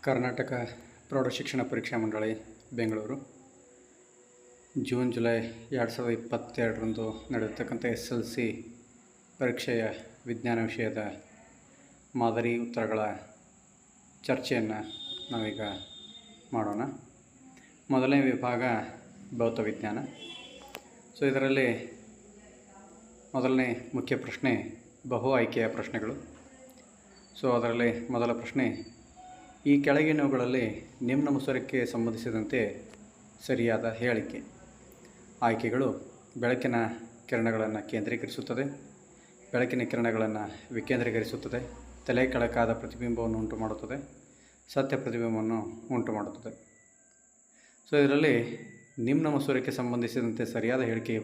ಕರ್ನಾಟಕ ಪ್ರೌಢಶಿಕ್ಷಣ ಪರೀಕ್ಷಾ ಮಂಡಳಿ ಬೆಂಗಳೂರು ಜೂನ್ ಜುಲೈ 2022ರಂದು ನಡೆದಿರ್ತಕ್ಕಂಥ SLC ಪರೀಕ್ಷೆಯ ವಿಜ್ಞಾನ ವಿಷಯದ ಮಾದರಿ ಉತ್ತರಗಳ ಚರ್ಚೆಯನ್ನು ನಾವೀಗ ಮಾಡೋಣ. ಮೊದಲನೇ ವಿಭಾಗ ಭೌತ ವಿಜ್ಞಾನ. ಇದರಲ್ಲಿ ಮೊದಲನೇ ಮುಖ್ಯ ಪ್ರಶ್ನೆ ಬಹು ಆಯ್ಕೆಯ ಪ್ರಶ್ನೆಗಳು. ಅದರಲ್ಲಿ ಮೊದಲ ಪ್ರಶ್ನೆ, ಈ ಕೆಳಗಿನವುಗಳಲ್ಲಿ ನಿಮ್ನ ಮುಸುರಕ್ಕೆ ಸಂಬಂಧಿಸಿದಂತೆ ಸರಿಯಾದ ಹೇಳಿಕೆ. ಆಯ್ಕೆಗಳು: ಬೆಳಕಿನ ಕಿರಣಗಳನ್ನು ಕೇಂದ್ರೀಕರಿಸುತ್ತದೆ, ಬೆಳಕಿನ ಕಿರಣಗಳನ್ನು ವಿಕೇಂದ್ರೀಕರಿಸುತ್ತದೆ, ತಲೆ ಕೆಳಕಾದ ಪ್ರತಿಬಿಂಬವನ್ನು ಉಂಟು ಮಾಡುತ್ತದೆ, ಸತ್ಯ ಪ್ರತಿಬಿಂಬವನ್ನು ಉಂಟು ಮಾಡುತ್ತದೆ. ಇದರಲ್ಲಿ ನಿಮ್ನ ಮುಸುರಕ್ಕೆ ಸಂಬಂಧಿಸಿದಂತೆ ಸರಿಯಾದ ಹೇಳಿಕೆ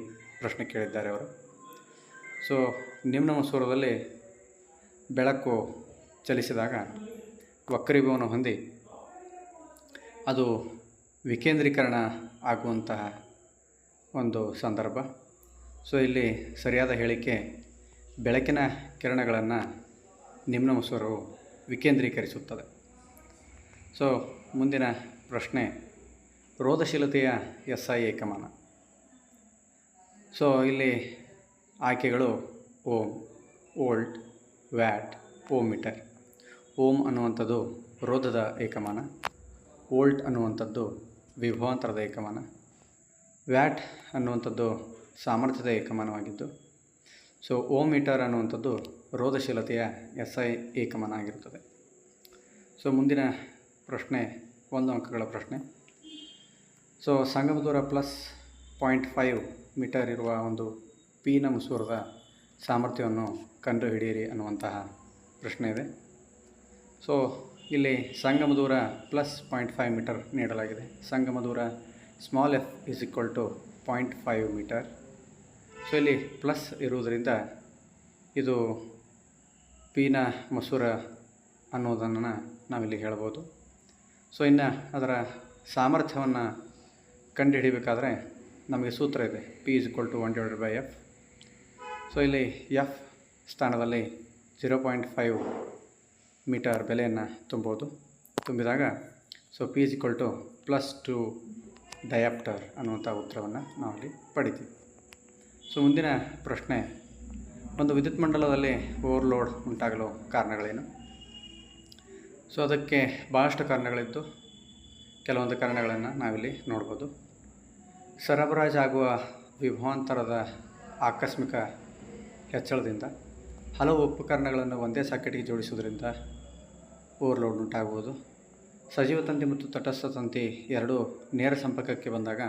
ಪ್ರಶ್ನೆ ಕೇಳಿದ್ದಾರೆ ಅವರು. ನಿಮ್ನ ಮುಸುರದಲ್ಲಿ ಬೆಳಕು ಚಲಿಸಿದಾಗ ವಕ್ರೀಭವನ ಹೊಂದಿ ಅದು ವಿಕೇಂದ್ರೀಕರಣ ಆಗುವಂತಹ ಒಂದು ಸಂದರ್ಭ. ಇಲ್ಲಿ ಸರಿಯಾದ ಹೇಳಿಕೆ ಬೆಳಕಿನ ಕಿರಣಗಳನ್ನು ನಿಮ್ನ ಮುಸುರವು ವಿಕೇಂದ್ರೀಕರಿಸುತ್ತದೆ. ಮುಂದಿನ ಪ್ರಶ್ನೆ, ರೋಧಶೀಲತೆಯ SI ಏಕಮಾನ. ಇಲ್ಲಿ ಆಯ್ಕೆಗಳು ohm, volt, watt, ohm metre. Ohm ಅನ್ನುವಂಥದ್ದು ರೋಧದ ಏಕಮಾನ, ವೋಲ್ಟ್ ಅನ್ನುವಂಥದ್ದು ವಿಭವಾಂತರದ ಏಕಮಾನ, ವ್ಯಾಟ್ ಅನ್ನುವಂಥದ್ದು ಸಾಮರ್ಥ್ಯದ ಏಕಮಾನವಾಗಿದ್ದು, ಓಮ್ ಮೀಟರ್ ಅನ್ನುವಂಥದ್ದು ರೋಧಶೀಲತೆಯ SI ಏಕಮಾನ ಆಗಿರುತ್ತದೆ. ಮುಂದಿನ ಪ್ರಶ್ನೆ 1 ಅಂಕಗಳ ಪ್ರಶ್ನೆ. ಸಂಗಮ ದೂರ +0.5 ಮೀಟರ್ ಇರುವ ಒಂದು ಪಿನ ಮುಸುರದ ಸಾಮರ್ಥ್ಯವನ್ನು ಕಂಡುಹಿಡಿಯಿರಿ ಅನ್ನುವಂತಹ ಪ್ರಶ್ನೆ ಇದೆ. ಇಲ್ಲಿ ಸಂಗಮ ದೂರ +0.5 ಮೀಟರ್ ನೀಡಲಾಗಿದೆ. ಸಂಗಮ ದೂರ ಸ್ಮಾಲ್ f = 0.5 ಮೀಟರ್. ಇಲ್ಲಿ ಪ್ಲಸ್ ಇರುವುದರಿಂದ ಇದು ಪಿನ ಮಸೂರ ಅನ್ನೋದನ್ನು ನಾವಿಲ್ಲಿ ಹೇಳ್ಬೋದು. ಇನ್ನು ಅದರ ಸಾಮರ್ಥ್ಯವನ್ನು ಕಂಡುಹಿಡಿಬೇಕಾದ್ರೆ ನಮಗೆ ಸೂತ್ರ ಇದೆ, P = 1/f. ಇಲ್ಲಿ ಎಫ್ ಸ್ಥಾನದಲ್ಲಿ 0.5 ಮೀಟರ್ ಬೆಲೆಯನ್ನು ತುಂಬೋದು. ತುಂಬಿದಾಗ P = +2 ಡಯಾಪ್ಟರ್ ಅನ್ನುವಂಥ ಉತ್ತರವನ್ನು ನಾವಲ್ಲಿ ಪಡಿತೀವಿ. ಮುಂದಿನ ಪ್ರಶ್ನೆ, ಒಂದು ವಿದ್ಯುತ್ ಮಂಡಲದಲ್ಲಿ ಓವರ್ಲೋಡ್ ಉಂಟಾಗಲು ಕಾರಣಗಳೇನು? ಅದಕ್ಕೆ ಭಾಳಷ್ಟು ಕಾರಣಗಳಿದ್ದು ಕೆಲವೊಂದು ಕಾರಣಗಳನ್ನು ನಾವಿಲ್ಲಿ ನೋಡ್ಬೋದು. ಸರಬರಾಜಾಗುವ ವಿಭವಾಂತರದ ಆಕಸ್ಮಿಕ ಹೆಚ್ಚಳದಿಂದ ಹಲವು ಉಪಕರಣಗಳನ್ನು ಒಂದೇ ಸಾಕೆಟ್ಗೆ ಜೋಡಿಸುವುದರಿಂದ ಓವರ್ಲೋಡ್ ಉಂಟಾಗುವುದು. ಸಜೀವ ತಂತಿ ಮತ್ತು ತಟಸ್ಥ ತಂತಿ ಎರಡೂ ನೇರ ಸಂಪರ್ಕಕ್ಕೆ ಬಂದಾಗ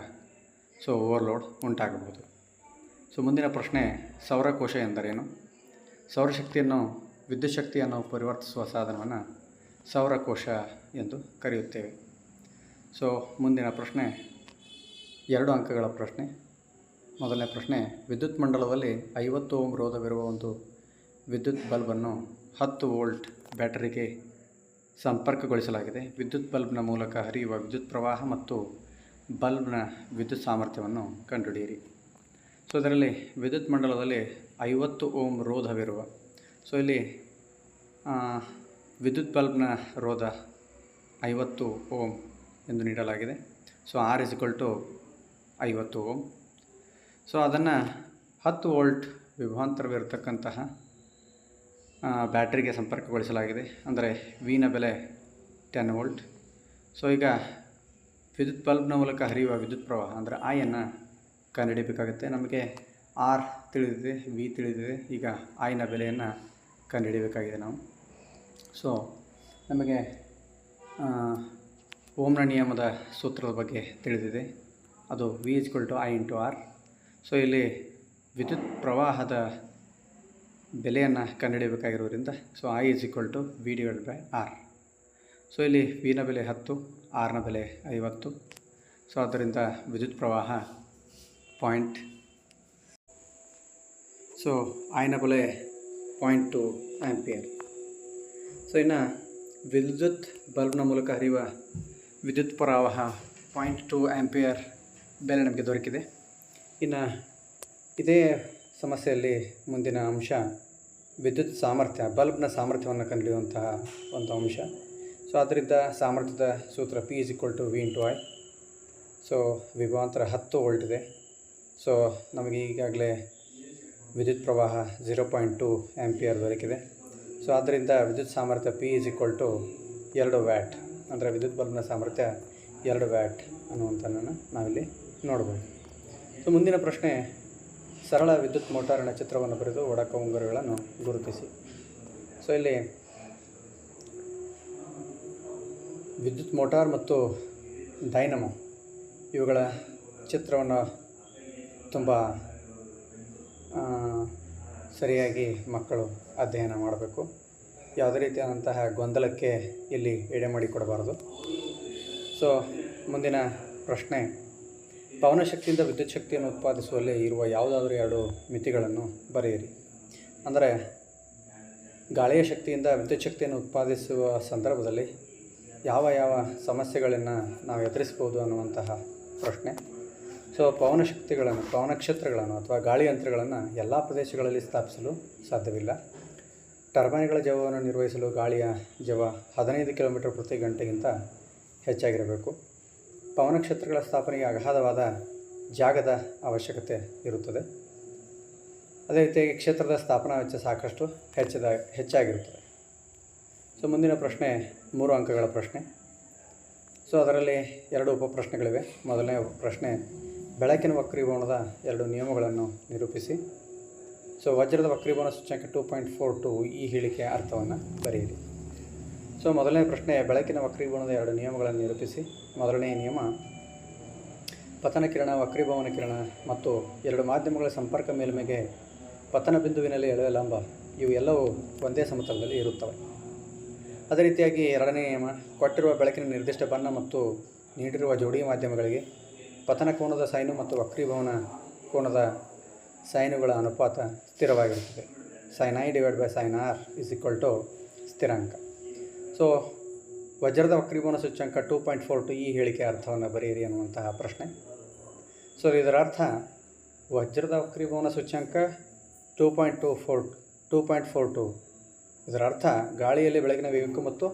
ಓವರ್ಲೋಡ್ ಉಂಟಾಗಬಹುದು. ಮುಂದಿನ ಪ್ರಶ್ನೆ, ಸೌರಕೋಶ ಎಂದರೇನು? ಸೌರಶಕ್ತಿಯನ್ನು ವಿದ್ಯುತ್ ಶಕ್ತಿಯನ್ನು ಪರಿವರ್ತಿಸುವ ಸಾಧನವನ್ನು ಸೌರಕೋಶ ಎಂದು ಕರೆಯುತ್ತೇವೆ. ಮುಂದಿನ ಪ್ರಶ್ನೆ 2 ಅಂಕಗಳ ಪ್ರಶ್ನೆ. ಮೊದಲನೇ ಪ್ರಶ್ನೆ, ವಿದ್ಯುತ್ ಮಂಡಲದಲ್ಲಿ 50 ಓಮ್ ರೋಧವಿರುವ ಒಂದು ವಿದ್ಯುತ್ ಬಲ್ಬನ್ನು 10 ವೋಲ್ಟ್ ಬ್ಯಾಟರಿಗೆ ಸಂಪರ್ಕಗೊಳಿಸಲಾಗಿದೆ. ವಿದ್ಯುತ್ ಬಲ್ಬ್ನ ಮೂಲಕ ಹರಿಯುವ ವಿದ್ಯುತ್ ಪ್ರವಾಹ ಮತ್ತು ಬಲ್ಬ್ನ ವಿದ್ಯುತ್ ಸಾಮರ್ಥ್ಯವನ್ನು ಕಂಡುಹಿಡಿಯಿರಿ. ಇದರಲ್ಲಿ ವಿದ್ಯುತ್ ಮಂಡಲದಲ್ಲಿ 50 ಓಮ್ ರೋಧವಿರುವ, ಇಲ್ಲಿ ವಿದ್ಯುತ್ ಬಲ್ಬ್ನ ರೋಧ 50 ಓಮ್ ಎಂದು ನೀಡಲಾಗಿದೆ. R = 50 ohm. ಅದನ್ನು 10 ವೋಲ್ಟ್ ವಿಭವಾಂತರವಿರತಕ್ಕಂತಹ ಬ್ಯಾಟ್ರಿಗೆ ಸಂಪರ್ಕಗೊಳಿಸಲಾಗಿದೆ. ಅಂದರೆ ವಿನ ಬೆಲೆ 10 ವೋಲ್ಟ್. ಈಗ ವಿದ್ಯುತ್ ಬಲ್ಬ್ನ ಮೂಲಕ ಹರಿಯುವ ವಿದ್ಯುತ್ ಪ್ರವಾಹ ಅಂದರೆ ಐಯನ್ನು ಕಂಡುಹಿಡಿಯಬೇಕಾಗುತ್ತೆ. ನಮಗೆ R ತಿಳಿದಿದೆ, ವಿ ತಿಳಿದಿದೆ. ಈಗ ಐನ ಬೆಲೆಯನ್ನು ಕಂಡುಹಿಡಿಯಬೇಕಾಗಿದೆ ನಾವು. ನಮಗೆ ಓಮ್ನ ನಿಯಮದ ಸೂತ್ರದ ಬಗ್ಗೆ ತಿಳಿದಿದೆ, ಅದು V = I × R. ಇಲ್ಲಿ ವಿದ್ಯುತ್ ಪ್ರವಾಹದ ಬೆಲೆಯನ್ನು ಕಂಡುಹಿಡಿಯಬೇಕಾಗಿರೋದ್ರಿಂದ I = V/R. ಇಲ್ಲಿ ವಿನ ಬೆಲೆ 10, ಆರ್ನ ಬೆಲೆ 50. ಆದ್ದರಿಂದ ವಿದ್ಯುತ್ ಪ್ರವಾಹ ಐನ ಬೆಲೆ 0.2 ಆಂಪಿಯರ್. ಇನ್ನು ವಿದ್ಯುತ್ ಬಲ್ಬ್ನ ಮೂಲಕ ಹರಿಯುವ ವಿದ್ಯುತ್ ಪ್ರವಾಹ 0.2 ಆಂಪಿಯರ್ ಬೆಲೆ ನಮಗೆ ದೊರಕಿದೆ. ಇನ್ನು ಇದೇ ಸಮಸ್ಯೆಯಲ್ಲಿ ಮುಂದಿನ ಅಂಶ ವಿದ್ಯುತ್ ಸಾಮರ್ಥ್ಯ, ಬಲ್ಬ್ನ ಸಾಮರ್ಥ್ಯವನ್ನು ಕಂಡುಹಿಡಿಯುವಂತಹ ಒಂದು ಅಂಶ. ಸೊ ಆದ್ದರಿಂದ ಸಾಮರ್ಥ್ಯದ ಸೂತ್ರ P = V × I. So ವಿಭವಾಂತರ 10 volt ಇದೆ. ಸೊ ನಮಗೆ ಈಗಾಗಲೇ ವಿದ್ಯುತ್ ಪ್ರವಾಹ 0.2 ಆಂಪಿಯರ್ ದೊರಕಿದೆ. ಸೊ ಆದ್ದರಿಂದ ವಿದ್ಯುತ್ ಸಾಮರ್ಥ್ಯ P = 2 ವ್ಯಾಟ್, ಅಂದರೆ ವಿದ್ಯುತ್ ಬಲ್ಬ್ನ ಸಾಮರ್ಥ್ಯ 2 ವ್ಯಾಟ್ ಅನ್ನುವಂಥದ್ದನ್ನು ನಾವಿಲ್ಲಿ ನೋಡ್ಬೋದು. ಸೊ ಮುಂದಿನ ಪ್ರಶ್ನೆ, ಸರಳ ವಿದ್ಯುತ್ ಮೋಟಾರಿನ ಚಿತ್ರವನ್ನು ಬರೆದು ಒಡಕ ಉಂಗುರಗಳನ್ನು ಗುರುತಿಸಿ. ಸೊ ಇಲ್ಲಿ ವಿದ್ಯುತ್ ಮೋಟಾರ್ ಮತ್ತು ಡೈನಮೋ ಇವುಗಳ ಚಿತ್ರವನ್ನು ತುಂಬ ಸರಿಯಾಗಿ ಮಕ್ಕಳು ಅಧ್ಯಯನ ಮಾಡಬೇಕು. ಯಾವುದೇ ರೀತಿಯಾದಂತಹ ಗೊಂದಲಕ್ಕೆ ಇಲ್ಲಿ ಎಡೆ ಮಾಡಿಕೊಡಬಾರದು. ಸೊ ಮುಂದಿನ ಪ್ರಶ್ನೆ, ಪವನಶಕ್ತಿಯಿಂದ ವಿದ್ಯುತ್ ಶಕ್ತಿಯನ್ನು ಉತ್ಪಾದಿಸುವಲ್ಲಿ ಇರುವ ಯಾವುದಾದ್ರೂ 2 ಮಿತಿಗಳನ್ನು ಬರೆಯಿರಿ. ಅಂದರೆ ಗಾಳಿಯ ಶಕ್ತಿಯಿಂದ ವಿದ್ಯುತ್ ಶಕ್ತಿಯನ್ನು ಉತ್ಪಾದಿಸುವ ಸಂದರ್ಭದಲ್ಲಿ ಯಾವ ಸಮಸ್ಯೆಗಳನ್ನು ನಾವು ಎದುರಿಸ್ಬೋದು ಅನ್ನುವಂತಹ ಪ್ರಶ್ನೆ. ಸೊ ಪವನಕ್ಷೇತ್ರಗಳನ್ನು ಅಥವಾ ಗಾಳಿ ಯಂತ್ರಗಳನ್ನು ಎಲ್ಲ ಪ್ರದೇಶಗಳಲ್ಲಿ ಸ್ಥಾಪಿಸಲು ಸಾಧ್ಯವಿಲ್ಲ. ಟರ್ಬೈನ್ಗಳ ಜವವನ್ನು ನಿರ್ವಹಿಸಲು ಗಾಳಿಯ ಜವ 15 ಕಿಲೋಮೀಟರ್ ಪ್ರತಿ ಗಂಟೆಗಿಂತ ಹೆಚ್ಚಾಗಿರಬೇಕು. ಪವನಕ್ಷೇತ್ರಗಳ ಸ್ಥಾಪನೆಗೆ ಅಗಾಧವಾದ ಜಾಗದ ಅವಶ್ಯಕತೆ ಇರುತ್ತದೆ. ಅದೇ ರೀತಿಯಾಗಿ ಕ್ಷೇತ್ರದ ಸ್ಥಾಪನಾ ವೆಚ್ಚ ಸಾಕಷ್ಟು ಹೆಚ್ಚಾಗಿರುತ್ತದೆ. ಸೊ ಮುಂದಿನ ಪ್ರಶ್ನೆ 3 ಅಂಕಗಳ ಪ್ರಶ್ನೆ. ಸೊ ಅದರಲ್ಲಿ 2 ಉಪಪ್ರಶ್ನೆಗಳಿವೆ. ಮೊದಲನೇ ಪ್ರಶ್ನೆ, ಬೆಳಕಿನ ವಕ್ರೀಭವನದ 2 ನಿಯಮಗಳನ್ನು ನಿರೂಪಿಸಿ. ಸೊ ವಜ್ರದ ವಕ್ರೀಭವನ ಸೂಚ್ಯಂಕ 2.42 ಈ ಹೇಳಿಕೆಯ ಅರ್ಥವನ್ನು ಬರೆಯಿರಿ. ಸೊ ಮೊದಲನೇ ಪ್ರಶ್ನೆ, ಬೆಳಕಿನ ವಕ್ರೀಭವನದ 2 ನಿಯಮಗಳನ್ನು ನಿರೂಪಿಸಿ. ಮೊದಲನೆಯ ನಿಯಮ, ಪತನ ಕಿರಣ, ವಕ್ರೀಭವನ ಕಿರಣ ಮತ್ತು 2 ಮಾಧ್ಯಮಗಳ ಸಂಪರ್ಕ ಮೇಲ್ಮೆಗೆ ಪತನ ಬಿಂದುವಿನಲ್ಲಿ ಎಳೆಯ ಲಂಬ ಇವು ಎಲ್ಲವೂ ಒಂದೇ ಸಮತಲದಲ್ಲಿ ಇರುತ್ತವೆ. ಅದೇ ರೀತಿಯಾಗಿ ಎರಡನೇ ನಿಯಮ, ಕೊಟ್ಟಿರುವ ಬೆಳಕಿನ ನಿರ್ದಿಷ್ಟ ಬಣ್ಣ ಮತ್ತು ನೀಡಿರುವ ಜೋಡಿ ಮಾಧ್ಯಮಗಳಿಗೆ ಪತನ ಕೋನದ ಸೈನು ಮತ್ತು ವಕ್ರೀಭವನ ಕೋನದ ಸೈನುಗಳ ಅನುಪಾತ ಸ್ಥಿರವಾಗಿರುತ್ತದೆ. sin I / sin R = ಸ್ಥಿರಾಂಕ. ಸೊ ವಜ್ರದ ವಕ್ರೀಭವನ ಸೂಚ್ಯಂಕ 2.42 ಈ ಹೇಳಿಕೆಯ ಅರ್ಥವನ್ನು ಬರೆಯಿರಿ ಅನ್ನುವಂತಹ ಪ್ರಶ್ನೆ. ಸೊ ಇದರ ಅರ್ಥ, ವಜ್ರದ ವಕ್ರೀಭವನ ಸೂಚ್ಯಂಕ 2.42 ಇದರ ಅರ್ಥ ಗಾಳಿಯಲ್ಲಿ ಬೆಳಕಿನ ವೇಗಕ್ಕೂ ಮತ್ತು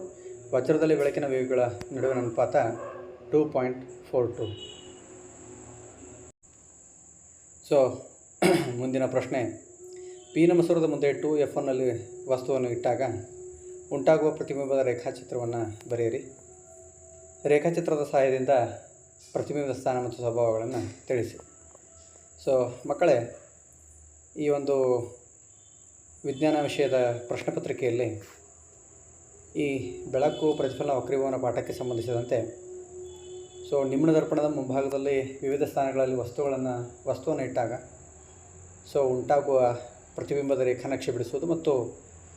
ವಜ್ರದಲ್ಲಿ ಬೆಳಕಿನ ವೇಗಗಳ ನಡುವಿನ ಅನುಪಾತ 2.42. ಸೊ ಮುಂದಿನ ಪ್ರಶ್ನೆ, ಪಿನ ಮಸೂರದ ಮುಂದೆ 2F1ನಲ್ಲಿ ವಸ್ತುವನ್ನು ಇಟ್ಟಾಗ ಉಂಟಾಗುವ ಪ್ರತಿಬಿಂಬದ ರೇಖಾಚಿತ್ರವನ್ನು ಬರೆಯಿರಿ. ರೇಖಾಚಿತ್ರದ ಸಹಾಯದಿಂದ ಪ್ರತಿಬಿಂಬದ ಸ್ಥಾನ ಮತ್ತು ಸ್ವಭಾವಗಳನ್ನು ತಿಳಿಸಿ. ಸೊ ಮಕ್ಕಳೇ, ಈ ಒಂದು ವಿಜ್ಞಾನ ವಿಷಯದ ಪ್ರಶ್ನೆ ಪತ್ರಿಕೆಯಲ್ಲಿ ಈ ಬೆಳಕು ಪ್ರತಿಫಲನ ವಕ್ರೀಭವನ ಪಾಠಕ್ಕೆ ಸಂಬಂಧಿಸಿದಂತೆ ಸೊ ನಿಮ್ನ ದರ್ಪಣದ ಮುಂಭಾಗದಲ್ಲಿ ವಿವಿಧ ಸ್ಥಾನಗಳಲ್ಲಿ ವಸ್ತುವನ್ನು ಇಟ್ಟಾಗ ಸೊ ಉಂಟಾಗುವ ಪ್ರತಿಬಿಂಬದ ರೇಖಾನಕ್ಷೆ ಬಿಡಿಸುವುದು ಮತ್ತು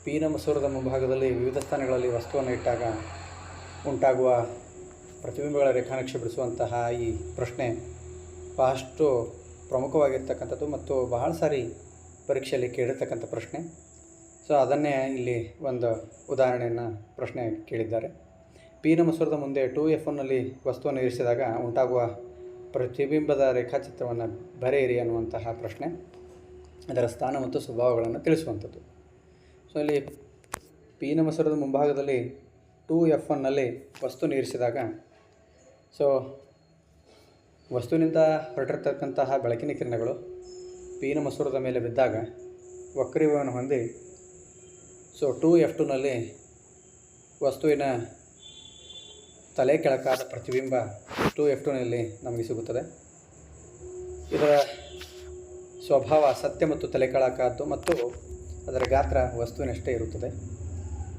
ಪಿನ ಮಸೂರದ ಮುಂಭಾಗದಲ್ಲಿ ವಿವಿಧ ಸ್ಥಾನಗಳಲ್ಲಿ ವಸ್ತುವನ್ನು ಇಟ್ಟಾಗ ಉಂಟಾಗುವ ಪ್ರತಿಬಿಂಬಗಳ ರೇಖಾನಕ್ಷೆ ಬಿಡಿಸುವಂತಹ ಈ ಪ್ರಶ್ನೆ ಬಹಳಷ್ಟು ಪ್ರಮುಖವಾಗಿರ್ತಕ್ಕಂಥದ್ದು ಮತ್ತು ಬಹಳ ಸಾರಿ ಪರೀಕ್ಷೆಯಲ್ಲಿ ಕೇಳಿರ್ತಕ್ಕಂಥ ಪ್ರಶ್ನೆ. ಸೊ ಅದನ್ನೇ ಇಲ್ಲಿ ಒಂದು ಉದಾಹರಣೆಯನ್ನು ಪ್ರಶ್ನೆ ಕೇಳಿದ್ದಾರೆ. ಪಿನ ಮಸೂರದ ಮುಂದೆ 2F1ನಲ್ಲಿ ವಸ್ತುವನ್ನು ಇರಿಸಿದಾಗ ಉಂಟಾಗುವ ಪ್ರತಿಬಿಂಬದ ರೇಖಾಚಿತ್ರವನ್ನು ಬರೆಯಿರಿ ಅನ್ನುವಂತಹ ಪ್ರಶ್ನೆ, ಅದರ ಸ್ಥಾನ ಮತ್ತು ಸ್ವಭಾವಗಳನ್ನು ತಿಳಿಸುವಂಥದ್ದು. ಸೊ ಇಲ್ಲಿ ಪಿನ ಮಸೂರದ ಮುಂಭಾಗದಲ್ಲಿ 2F1ನಲ್ಲಿ ವಸ್ತುವನ್ನು ಇರಿಸಿದಾಗ ಸೊ ವಸ್ತುವಿನಿಂದ ಹೊರಟಿರ್ತಕ್ಕಂತಹ ಬೆಳಕಿನ ಕಿರಣಗಳು ಪಿನ ಮಸೂರದ ಮೇಲೆ ಬಿದ್ದಾಗ ವಕ್ರೀಭವನ ಹೊಂದಿ ಸೊ 2F2ನಲ್ಲಿ ವಸ್ತುವಿನ ತಲೆ ಕೆಳಕಾದ ಪ್ರತಿಬಿಂಬ 2F2ನಲ್ಲಿ ನಮಗೆ ಸಿಗುತ್ತದೆ. ಇದರ ಸ್ವಭಾವ ಸತ್ಯ ಮತ್ತು ತಲೆ ಕೆಳಕಾದ್ದು ಮತ್ತು ಅದರ ಗಾತ್ರ ವಸ್ತುವಿನಷ್ಟೇ ಇರುತ್ತದೆ.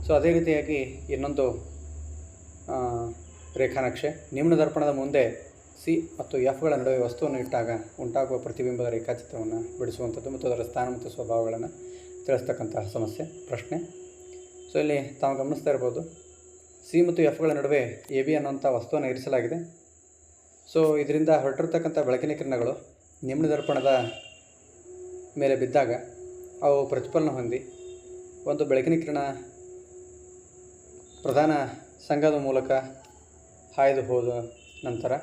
ಸೊ ಅದೇ ರೀತಿಯಾಗಿ ಇನ್ನೊಂದು ರೇಖಾನಕ್ಷೆ, ನಿಮ್ನ ದರ್ಪಣದ ಮುಂದೆ ಸಿ ಮತ್ತು ಎಫ್ಗಳ ನಡುವೆ ವಸ್ತುವನ್ನು ಇಟ್ಟಾಗ ಉಂಟಾಗುವ ಪ್ರತಿಬಿಂಬದ ರೇಖಾಚಿತ್ರವನ್ನು ಬಿಡಿಸುವಂಥದ್ದು ಮತ್ತು ಅದರ ಸ್ಥಾನ ಮತ್ತು ಸ್ವಭಾವಗಳನ್ನು ತಿಳಿಸ್ತಕ್ಕಂತಹ ಪ್ರಶ್ನೆ. ಸೊ ಇಲ್ಲಿ ತಾವು ಗಮನಿಸ್ತಾ ಇರ್ಬೋದು, ಸಿ ಮತ್ತು ಎಫ್ಗಳ ನಡುವೆ AB ಅನ್ನುವಂಥ ವಸ್ತುವನ್ನು ಇರಿಸಲಾಗಿದೆ. ಸೊ ಇದರಿಂದ ಹೊರಟಿರ್ತಕ್ಕಂಥ ಬೆಳಕಿನ ಕಿರಣಗಳು ನಿಮ್ನ ದರ್ಪಣದ ಮೇಲೆ ಬಿದ್ದಾಗ ಅವು ಪ್ರತಿಫಲನ ಹೊಂದಿ ಒಂದು ಬೆಳಕಿನ ಕಿರಣ ಪ್ರಧಾನ ಸಂಘದ ಮೂಲಕ ಹಾಯ್ದು ಹೋದ ನಂತರ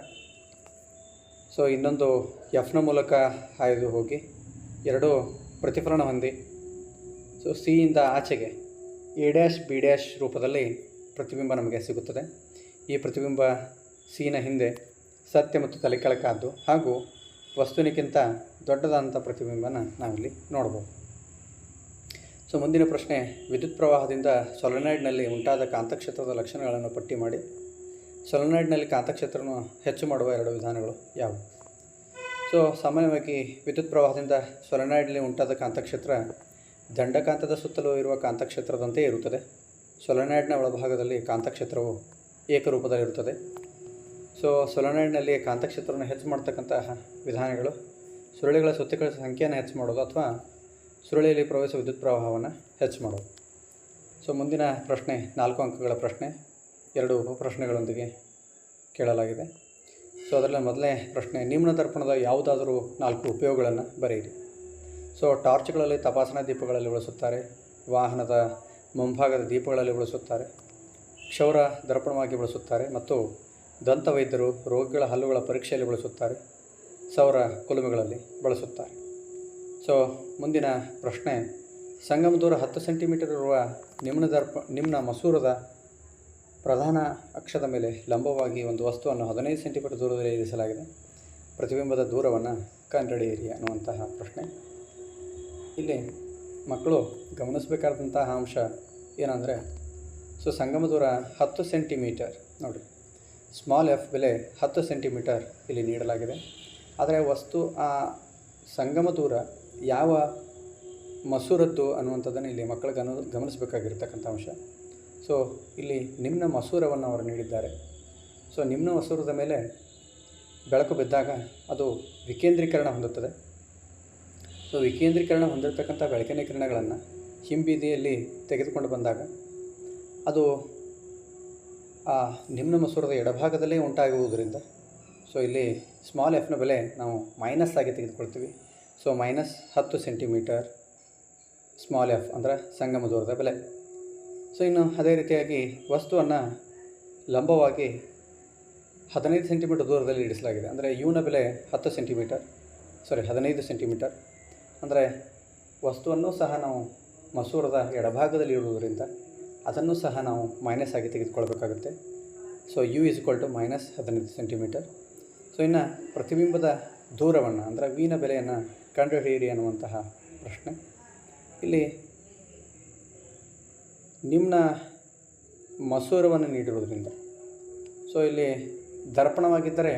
ಸೊ ಇನ್ನೊಂದು ಎಫ್ನ ಮೂಲಕ ಹಾಯ್ದು ಹೋಗಿ ಎರಡೂ ಪ್ರತಿಫಲನ ಹೊಂದಿ ಸೊ ಸಿಯಿಂದ ಆಚೆಗೆ A' B' ರೂಪದಲ್ಲಿ ಪ್ರತಿಬಿಂಬ ನಮಗೆ ಸಿಗುತ್ತದೆ. ಈ ಪ್ರತಿಬಿಂಬ ಸಿನ ಹಿಂದೆ ಸತ್ಯ ಮತ್ತು ತಲೆಕೆಳಕಾದ್ದು ಹಾಗೂ ವಸ್ತುವಿನಕ್ಕಿಂತ ದೊಡ್ಡದಾದಂಥ ಪ್ರತಿಬಿಂಬನ ನಾವಿಲ್ಲಿ ನೋಡ್ಬೋದು. ಸೊ ಮುಂದಿನ ಪ್ರಶ್ನೆ, ವಿದ್ಯುತ್ ಪ್ರವಾಹದಿಂದ ಸೊಲೆನಾಯ್ಡ್ನಲ್ಲಿ ಉಂಟಾದ ಕಾಂತಕ್ಷೇತ್ರದ ಲಕ್ಷಣಗಳನ್ನು ಪಟ್ಟಿ ಮಾಡಿ. ಸೊಲೆನಾಯ್ಡ್ನಲ್ಲಿ ಕಾಂತಕ್ಷೇತ್ರವನ್ನು ಹೆಚ್ಚು ಮಾಡುವ 2 ವಿಧಾನಗಳು ಯಾವುವು? ಸೊ ಸಾಮಾನ್ಯವಾಗಿ ವಿದ್ಯುತ್ ಪ್ರವಾಹದಿಂದ ಸೊಲೆನಾಯ್ಡ್ನಲ್ಲಿ ಉಂಟಾದ ಕಾಂತಕ್ಷೇತ್ರ ದಂಡಕಾಂತದ ಸುತ್ತಲೂ ಇರುವ ಕಾಂತಕ್ಷೇತ್ರದಂತೆ ಇರುತ್ತದೆ. ಸೊಲೆನಾಯ್ಡ್ನ ಒಳಭಾಗದಲ್ಲಿ ಕಾಂತಕ್ಷೇತ್ರವು ಏಕರೂಪದಲ್ಲಿರುತ್ತದೆ. ಸೊ ಸೊಲೆನಾಯ್ಡ್ನಲ್ಲಿ ಕಾಂತಕ್ಷೇತ್ರವನ್ನು ಹೆಚ್ಚು ಮಾಡ್ತಕ್ಕಂತಹ ವಿಧಾನಗಳು ಸುರುಳಿಗಳ ಸುತ್ತಿಗಳ ಸಂಖ್ಯೆಯನ್ನು ಹೆಚ್ಚು ಮಾಡೋದು ಅಥವಾ ಸುರುಳಿಯಲ್ಲಿ ಪ್ರವೇಶಿಸುವ ವಿದ್ಯುತ್ ಪ್ರವಾಹವನ್ನು ಹೆಚ್ಚು ಮಾಡೋದು. ಸೊ ಮುಂದಿನ ಪ್ರಶ್ನೆ 4 ಅಂಕಗಳ ಪ್ರಶ್ನೆ, 2 ಉಪಪ್ರಶ್ನೆಗಳೊಂದಿಗೆ ಕೇಳಲಾಗಿದೆ. ಸೊ ಅದರಲ್ಲಿ ಮೊದಲನೇ ಪ್ರಶ್ನೆ, ನಿಮ್ನ ದರ್ಪಣದ ಯಾವುದಾದರೂ 4 ಉಪಯೋಗಗಳನ್ನು ಬರೆಯಿರಿ. ಸೊ ಟಾರ್ಚ್ಗಳಲ್ಲಿ ತಪಾಸಣಾ ದೀಪಗಳಲ್ಲಿ ಬಳಸುತ್ತಾರೆ, ವಾಹನದ ಮುಂಭಾಗದ ದೀಪಗಳಲ್ಲಿ ಬಳಸುತ್ತಾರೆ, ಕ್ಷೌರ ದರ್ಪಣವಾಗಿ ಬಳಸುತ್ತಾರೆ ಮತ್ತು ದಂತವೈದ್ಯರು ರೋಗಿಗಳ ಹಲ್ಲುಗಳ ಪರೀಕ್ಷೆಯಲ್ಲಿ ಬಳಸುತ್ತಾರೆ, ಸೌರ ಕುಲುಮೆಗಳಲ್ಲಿ ಬಳಸುತ್ತಾರೆ. ಸೊ ಮುಂದಿನ ಪ್ರಶ್ನೆ, ಸಂಗಮ ದೂರ 10 ಸೆಂಟಿಮೀಟರ್ ಇರುವ ನಿಮ್ನ ಮಸೂರದ ಪ್ರಧಾನ ಅಕ್ಷದ ಮೇಲೆ ಲಂಬವಾಗಿ ಒಂದು ವಸ್ತುವನ್ನು 15 ಸೆಂಟಿಮೀಟರ್ ದೂರದಲ್ಲಿ ಇರಿಸಲಾಗಿದೆ. ಪ್ರತಿಬಿಂಬದ ದೂರವನ್ನು ಕಂಡುಹಿಡಿಯಿರಿ ಅನ್ನುವಂತಹ ಪ್ರಶ್ನೆ. ಇಲ್ಲಿ ಮಕ್ಕಳು ಗಮನಿಸಬೇಕಾದಂತಹ ಅಂಶ ಏನಂದರೆ, ಸೊ ಸಂಗಮ ದೂರ 10 ಸೆಂಟಿಮೀಟರ್ ನೋಡಿರಿ, ಸ್ಮಾಲ್ ಎಫ್ ಬೆಲೆ 10 ಸೆಂಟಿಮೀಟರ್ ಇಲ್ಲಿ ನೀಡಲಾಗಿದೆ. ಆದರೆ ವಸ್ತು ಆ ಸಂಗಮ ದೂರ ಯಾವ ಮಸೂರದ್ದು ಅನ್ನುವಂಥದ್ದನ್ನು ಇಲ್ಲಿ ಮಕ್ಕಳು ಗಮನಿಸಬೇಕಾಗಿರ್ತಕ್ಕಂಥ ಅಂಶ. ಸೊ ಇಲ್ಲಿ ನಿಮ್ನ ಮಸೂರವನ್ನು ಅವರು ನೀಡಿದ್ದಾರೆ. ಸೊ ನಿಮ್ನ ಮಸೂರದ ಮೇಲೆ ಬೆಳಕು ಬಿದ್ದಾಗ ಅದು ವಿಕೇಂದ್ರೀಕರಣ ಹೊಂದುತ್ತದೆ. ಸೊ ವಿಕೇಂದ್ರೀಕರಣ ಹೊಂದಿರತಕ್ಕಂಥ ಬೆಳಕಿನ ಕಿರಣಗಳನ್ನು ಹಿಂಬೀದಿಯಲ್ಲಿ ತೆಗೆದುಕೊಂಡು ಬಂದಾಗ ಅದು ಆ ನಿಮ್ನ ಮಸೂರದ ಎಡಭಾಗದಲ್ಲೇ ಉಂಟಾಗುವುದರಿಂದ ಸೊ ಇಲ್ಲಿ ಸ್ಮಾಲ್ ಎಫ್ನ ಬೆಲೆ ನಾವು ಮೈನಸ್ ಆಗಿ ತೆಗೆದುಕೊಳ್ತೀವಿ. ಸೊ -10 ಸೆಂಟಿಮೀಟರ್ ಸ್ಮಾಲ್ ಎಫ್ ಅಂದರೆ ಸಂಗಮ ದೂರದ ಬೆಲೆ. ಸೊ ಇನ್ನು ಅದೇ ರೀತಿಯಾಗಿ ವಸ್ತುವನ್ನು ಲಂಬವಾಗಿ 15 ಸೆಂಟಿಮೀಟರ್ ದೂರದಲ್ಲಿ ಇಡಿಸಲಾಗಿದೆ. ಅಂದರೆ ಯುನ ಬೆಲೆ 15 ಸೆಂಟಿಮೀಟರ್. ಅಂದರೆ ವಸ್ತುವನ್ನು ಸಹ ನಾವು ಮಸೂರದ ಎಡಭಾಗದಲ್ಲಿ ಇಡುವುದರಿಂದ ಅದನ್ನು ಸಹ ನಾವು ಮೈನಸ್ ಆಗಿ ತೆಗೆದುಕೊಳ್ಬೇಕಾಗುತ್ತೆ. So u -15 centimetre. ಸೊ ಇನ್ನು ಪ್ರತಿಬಿಂಬದ ದೂರವನ್ನು ಅಂದರೆ ವಿನ ಬೆಲೆಯನ್ನು ಕಂಡುಹಿಡಿಯಿರಿ ಅನ್ನುವಂತಹ ಪ್ರಶ್ನೆ. ಇಲ್ಲಿ ನಿಮ್ನ ಮಸೂರವನ್ನು ನೀಡಿರುವುದರಿಂದ ಸೊ ಇಲ್ಲಿ ದರ್ಪಣವಾಗಿದ್ದರೆ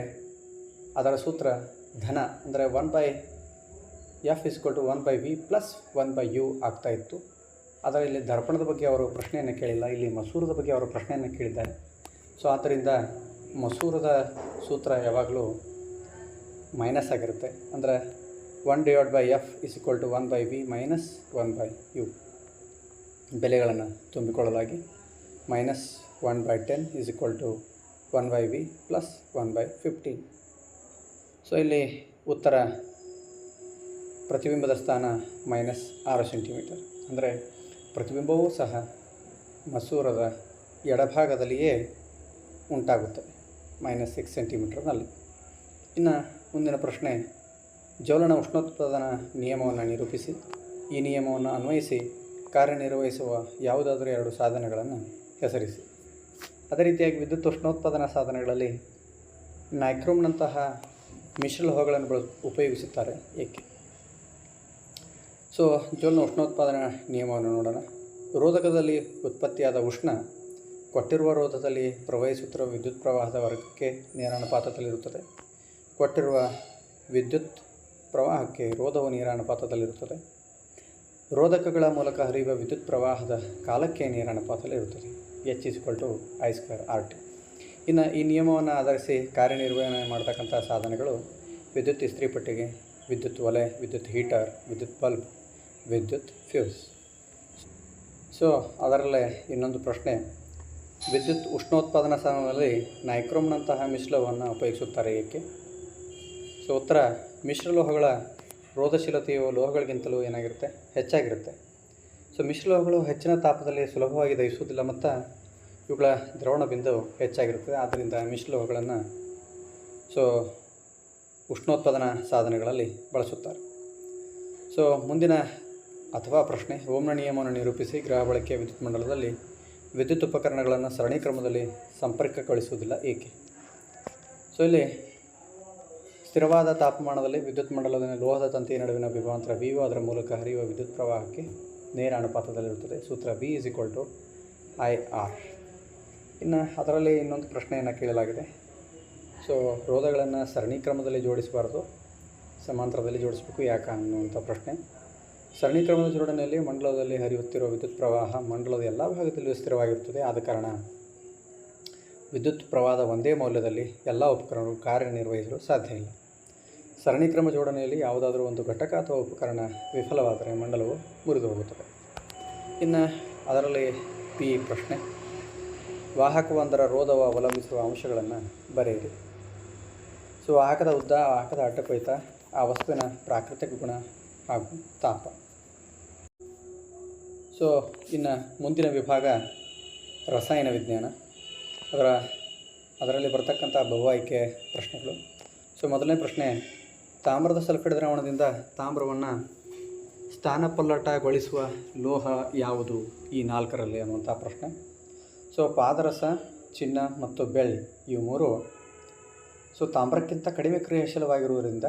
ಅದರ ಸೂತ್ರ ಧನ ಅಂದರೆ 1/f = 1/v + 1/u ಆಗ್ತಾಯಿತ್ತು. ಆದರೆ ಇಲ್ಲಿ ದರ್ಪಣದ ಬಗ್ಗೆ ಅವರು ಪ್ರಶ್ನೆಯನ್ನು ಕೇಳಿಲ್ಲ, ಇಲ್ಲಿ ಮಸೂರದ ಬಗ್ಗೆ ಅವರು ಪ್ರಶ್ನೆಯನ್ನು ಕೇಳಿದ್ದಾರೆ. ಸೊ ಆದ್ದರಿಂದ ಮಸೂರದ ಸೂತ್ರ ಯಾವಾಗಲೂ ಮೈನಸ್ ಆಗಿರುತ್ತೆ. ಅಂದರೆ 1/f = 1/v - 1/u ಬೆಲೆಗಳನ್ನು ತುಂಬಿಕೊಳ್ಳಲಾಗಿ -1/10 = 1/v + 1/15. ಸೊ ಇಲ್ಲಿ ಉತ್ತರ ಪ್ರತಿಬಿಂಬದ ಸ್ಥಾನ -6 ಸೆಂಟಿಮೀಟರ್. ಅಂದರೆ ಪ್ರತಿಬಿಂಬವೂ ಸಹ ಮಸೂರದ ಎಡಭಾಗದಲ್ಲಿಯೇ ಉಂಟಾಗುತ್ತದೆ -6 ಸೆಂಟಿಮೀಟರ್ನಲ್ಲಿ. ಇನ್ನು ಮುಂದಿನ ಪ್ರಶ್ನೆ, ಜ್ವಲನ ಉಷ್ಣೋತ್ಪಾದನಾ ನಿಯಮವನ್ನು ನಿರೂಪಿಸಿ. ಈ ನಿಯಮವನ್ನು ಅನ್ವಯಿಸಿ ಕಾರ್ಯನಿರ್ವಹಿಸುವ ಯಾವುದಾದರೂ 2 ಸಾಧನಗಳನ್ನು ಹೆಸರಿಸಿ. ಅದೇ ರೀತಿಯಾಗಿ ವಿದ್ಯುತ್ ಉಷ್ಣೋತ್ಪಾದನಾ ಸಾಧನಗಳಲ್ಲಿ ನೈಕ್ರೋಮ್ನಂತಹ ಮಿಶ್ರಲೋಹಗಳನ್ನು ಉಪಯೋಗಿಸುತ್ತಾರೆ, ಏಕೆ? ಸೊ ಜ್ವಲನ ಉಷ್ಣೋತ್ಪಾದನಾ ನಿಯಮವನ್ನು ನೋಡೋಣ. ರೋಧಕದಲ್ಲಿ ಉತ್ಪತ್ತಿಯಾದ ಉಷ್ಣ ಕೊಟ್ಟಿರುವ ರೋಧದಲ್ಲಿ ಪ್ರವಹಿಸುತ್ತಿರುವ ವಿದ್ಯುತ್ ಪ್ರವಾಹದ ವರ್ಗಕ್ಕೆ ನೇರಾನುಪಾತದಲ್ಲಿರುತ್ತದೆ. ಕೊಟ್ಟಿರುವ ವಿದ್ಯುತ್ ಪ್ರವಾಹಕ್ಕೆ ರೋಧವು ನೇರಾನುಪಾತದಲ್ಲಿರುತ್ತದೆ. ರೋಧಕಗಳ ಮೂಲಕ ಹರಿಯುವ ವಿದ್ಯುತ್ ಪ್ರವಾಹದ ಕಾಲಕ್ಕೆ ನೇರಾನುಪಾತದಲ್ಲಿರುತ್ತದೆ. H = I²RT. ಇನ್ನು ಈ ನಿಯಮವನ್ನು ಆಧರಿಸಿ ಕಾರ್ಯನಿರ್ವಹಣೆ ಮಾಡ್ತಕ್ಕಂಥ ಸಾಧನಗಳು ವಿದ್ಯುತ್ ಇಸ್ತ್ರಿಪೆಟ್ಟಿಗೆ, ವಿದ್ಯುತ್ ಒಲೆ, ವಿದ್ಯುತ್ ಹೀಟರ್, ವಿದ್ಯುತ್ ಬಲ್ಬ್, ವಿದ್ಯುತ್ ಫ್ಯೂಸ್. ಸೊ ಅದರಲ್ಲೇ ಇನ್ನೊಂದು ಪ್ರಶ್ನೆ, ವಿದ್ಯುತ್ ಉಷ್ಣೋತ್ಪಾದನಾ ಸಾಧನದಲ್ಲಿ ನೈಕ್ರೋಮ್ನಂತಹ ಮಿಶ್ರಲೋಹವನ್ನು ಉಪಯೋಗಿಸುತ್ತಾರೆ, ಏಕೆ? ಸೊ ಉತ್ತರ, ಮಿಶ್ರಲೋಹಗಳ ರೋಧಶೀಲತೆಯು ಲೋಹಗಳಿಗಿಂತಲೂ ಏನಾಗಿರುತ್ತೆ, ಹೆಚ್ಚಾಗಿರುತ್ತೆ. ಸೊ ಮಿಶ್ರಲೋಹಗಳು ಹೆಚ್ಚಿನ ತಾಪದಲ್ಲಿ ಸುಲಭವಾಗಿ ದಹಿಸುವುದಿಲ್ಲ ಮತ್ತು ಇವುಗಳ ದ್ರವಣ ಬಿಂದು ಹೆಚ್ಚಾಗಿರುತ್ತದೆ. ಆದ್ದರಿಂದ ಮಿಶ್ರಲೋಹಗಳನ್ನು ಉಷ್ಣೋತ್ಪಾದನಾ ಸಾಧನಗಳಲ್ಲಿ ಬಳಸುತ್ತಾರೆ. ಸೊ ಮುಂದಿನ ಅಥವಾ ಪ್ರಶ್ನೆ, ಓಮ್ನ ನಿಯಮವನ್ನು ನಿರೂಪಿಸಿ. ಗ್ರಹ ಬಳಕೆಯ ವಿದ್ಯುತ್ ಮಂಡಲದಲ್ಲಿ ವಿದ್ಯುತ್ ಉಪಕರಣಗಳನ್ನು ಸರಣಿ ಕ್ರಮದಲ್ಲಿ ಸಂಪರ್ಕಗೊಳಿಸುವುದಿಲ್ಲ ಏಕೆ? ಸೊ ಇಲ್ಲಿ ಸ್ಥಿರವಾದ ತಾಪಮಾನದಲ್ಲಿ ವಿದ್ಯುತ್ ಮಂಡಲದ ಲೋಹದ ತಂತಿಯ ನಡುವಿನ ವಿಭವಾಂತರ ವಿಯು ಅದರ ಮೂಲಕ ಹರಿಯುವ ವಿದ್ಯುತ್ ಪ್ರವಾಹಕ್ಕೆ ನೇರ ಅನುಪಾತದಲ್ಲಿರುತ್ತದೆ. ಸೂತ್ರ V = IR. ಇನ್ನು ಅದರಲ್ಲಿ ಇನ್ನೊಂದು ಪ್ರಶ್ನೆಯನ್ನು ಕೇಳಲಾಗಿದೆ. ಸೊ ರೋಧಗಳನ್ನು ಸರಣಿ ಕ್ರಮದಲ್ಲಿ ಜೋಡಿಸಬಾರ್ದು, ಸಮಾಂತರದಲ್ಲಿ ಜೋಡಿಸಬೇಕು ಯಾಕೆ ಅನ್ನುವಂಥ ಪ್ರಶ್ನೆ. ಸರಣಿ ಕ್ರಮದ ಜೋಡಣೆಯಲ್ಲಿ ಮಂಡಲದಲ್ಲಿ ಹರಿಯುತ್ತಿರುವ ವಿದ್ಯುತ್ ಪ್ರವಾಹ ಮಂಡಲದ ಎಲ್ಲ ಭಾಗದಲ್ಲಿಯೂ ಸ್ಥಿರವಾಗಿರುತ್ತದೆ. ಆದ ಕಾರಣ ವಿದ್ಯುತ್ ಪ್ರವಾಹದ ಒಂದೇ ಮೌಲ್ಯದಲ್ಲಿ ಎಲ್ಲ ಉಪಕರಣಗಳು ಕಾರ್ಯನಿರ್ವಹಿಸಲು ಸಾಧ್ಯ ಇಲ್ಲ. ಸರಣಿ ಕ್ರಮ ಜೋಡಣೆಯಲ್ಲಿ ಯಾವುದಾದರೂ ಒಂದು ಘಟಕ ಅಥವಾ ಉಪಕರಣ ವಿಫಲವಾದರೆ ಮಂಡಲವು ಮುರಿದು ಹೋಗುತ್ತದೆ. ಇನ್ನು ಅದರಲ್ಲಿ P ಪ್ರಶ್ನೆ, ವಾಹಕವೊಂದರ ರೋಧವು ಅವಲಂಬಿಸುವ ಅಂಶಗಳನ್ನು ಬರೆಯಿರಿ. ಸೊ ವಾಹಕದ ಉದ್ದ, ವಾಹಕದ ಅಡ್ಡಕೊಯ್ತ, ಆ ವಸ್ತುವಿನ ಪ್ರಾಕೃತಿಕ ಗುಣ ಹಾಗೂ ತಾಪ. ಸೊ ಇನ್ನು ಮುಂದಿನ ವಿಭಾಗ ರಸಾಯನ ವಿಜ್ಞಾನ. ಅದರಲ್ಲಿ ಬರ್ತಕ್ಕಂಥ ಬಹು ಆಯ್ಕೆ ಪ್ರಶ್ನೆಗಳು. ಸೊ ಮೊದಲನೇ ಪ್ರಶ್ನೆ, ತಾಮ್ರದ ಸಲ್ಫೇಟ್ ದ್ರಾವಣದಿಂದ ತಾಮ್ರವನ್ನು ಸ್ಥಾನಪಲ್ಲಟಗೊಳಿಸುವ ಲೋಹ ಯಾವುದು ಈ 4ರಲ್ಲಿ ಅನ್ನುವಂಥ ಪ್ರಶ್ನೆ. ಸೊ ಪಾದರಸ, ಚಿನ್ನ ಮತ್ತು ಬೆಳ್ಳಿ ಇವು 3 ಸೊ ತಾಮ್ರಕ್ಕಿಂತ ಕಡಿಮೆ ಕ್ರಿಯಾಶೀಲವಾಗಿರುವುದರಿಂದ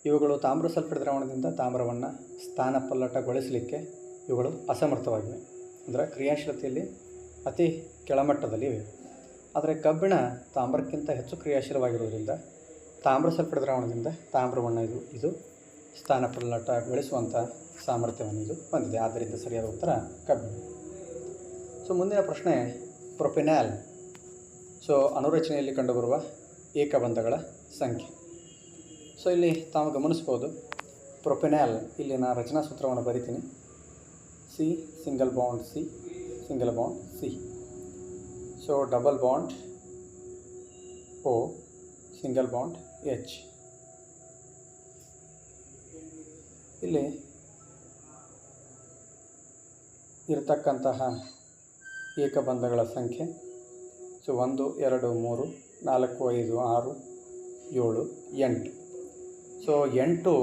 ಇವುಗಳು ತಾಮ್ರ ಸಲ್ಫೇಟ್ ದ್ರಾವಣದಿಂದ ತಾಮ್ರವನ್ನು ಸ್ಥಾನಪಲ್ಲಟಗೊಳಿಸಲಿಕ್ಕೆ ಇವುಗಳು ಅಸಮರ್ಥವಾಗಿವೆ, ಅಂದರೆ ಕ್ರಿಯಾಶೀಲತೆಯಲ್ಲಿ ಅತಿ ಕೆಳಮಟ್ಟದಲ್ಲಿ ಇವೆ. ಆದರೆ ಕಬ್ಬಿಣ ತಾಮ್ರಕ್ಕಿಂತ ಹೆಚ್ಚು ಕ್ರಿಯಾಶೀಲವಾಗಿರುವುದರಿಂದ ತಾಮ್ರ ಸಲ್ಫೇಟ್ ದ್ರಾವಣದಿಂದ ತಾಮ್ರವನ್ನು ಇದು ಸ್ಥಾನಪಲ್ಲಟಗೊಳಿಸುವಂಥ ಸಾಮರ್ಥ್ಯವನ್ನು ಇದು ಹೊಂದಿದೆ. ಆದ್ದರಿಂದ ಸರಿಯಾದ ಉತ್ತರ ಕಬ್ಬಿಣ. ಸೊ ಮುಂದಿನ ಪ್ರಶ್ನೆ, ಪ್ರೊಪೆನಾಲ್. ಸೊ ಅಣುರಚನೆಯಲ್ಲಿ ಕಂಡುಬರುವ ಏಕಬಂಧಗಳ ಸಂಖ್ಯೆ. ಸೊ ಇಲ್ಲಿ ತಾವು ಗಮನಿಸ್ಬೋದು, ಪ್ರೊಪೆನಾಲ್ ಇಲ್ಲಿನ ರಚನಾ ಸೂತ್ರವನ್ನು ಬರಿತೀನಿ. C single bond C single bond C. So double bond O single bond H. ಇಲ್ಲಿ ಇರತಕ್ಕಂತಹ ಏಕಬಂಧಗಳ ಸಂಖ್ಯೆ ಸೊ 1 2 3 4 5 6 7 8. ಸೊ 8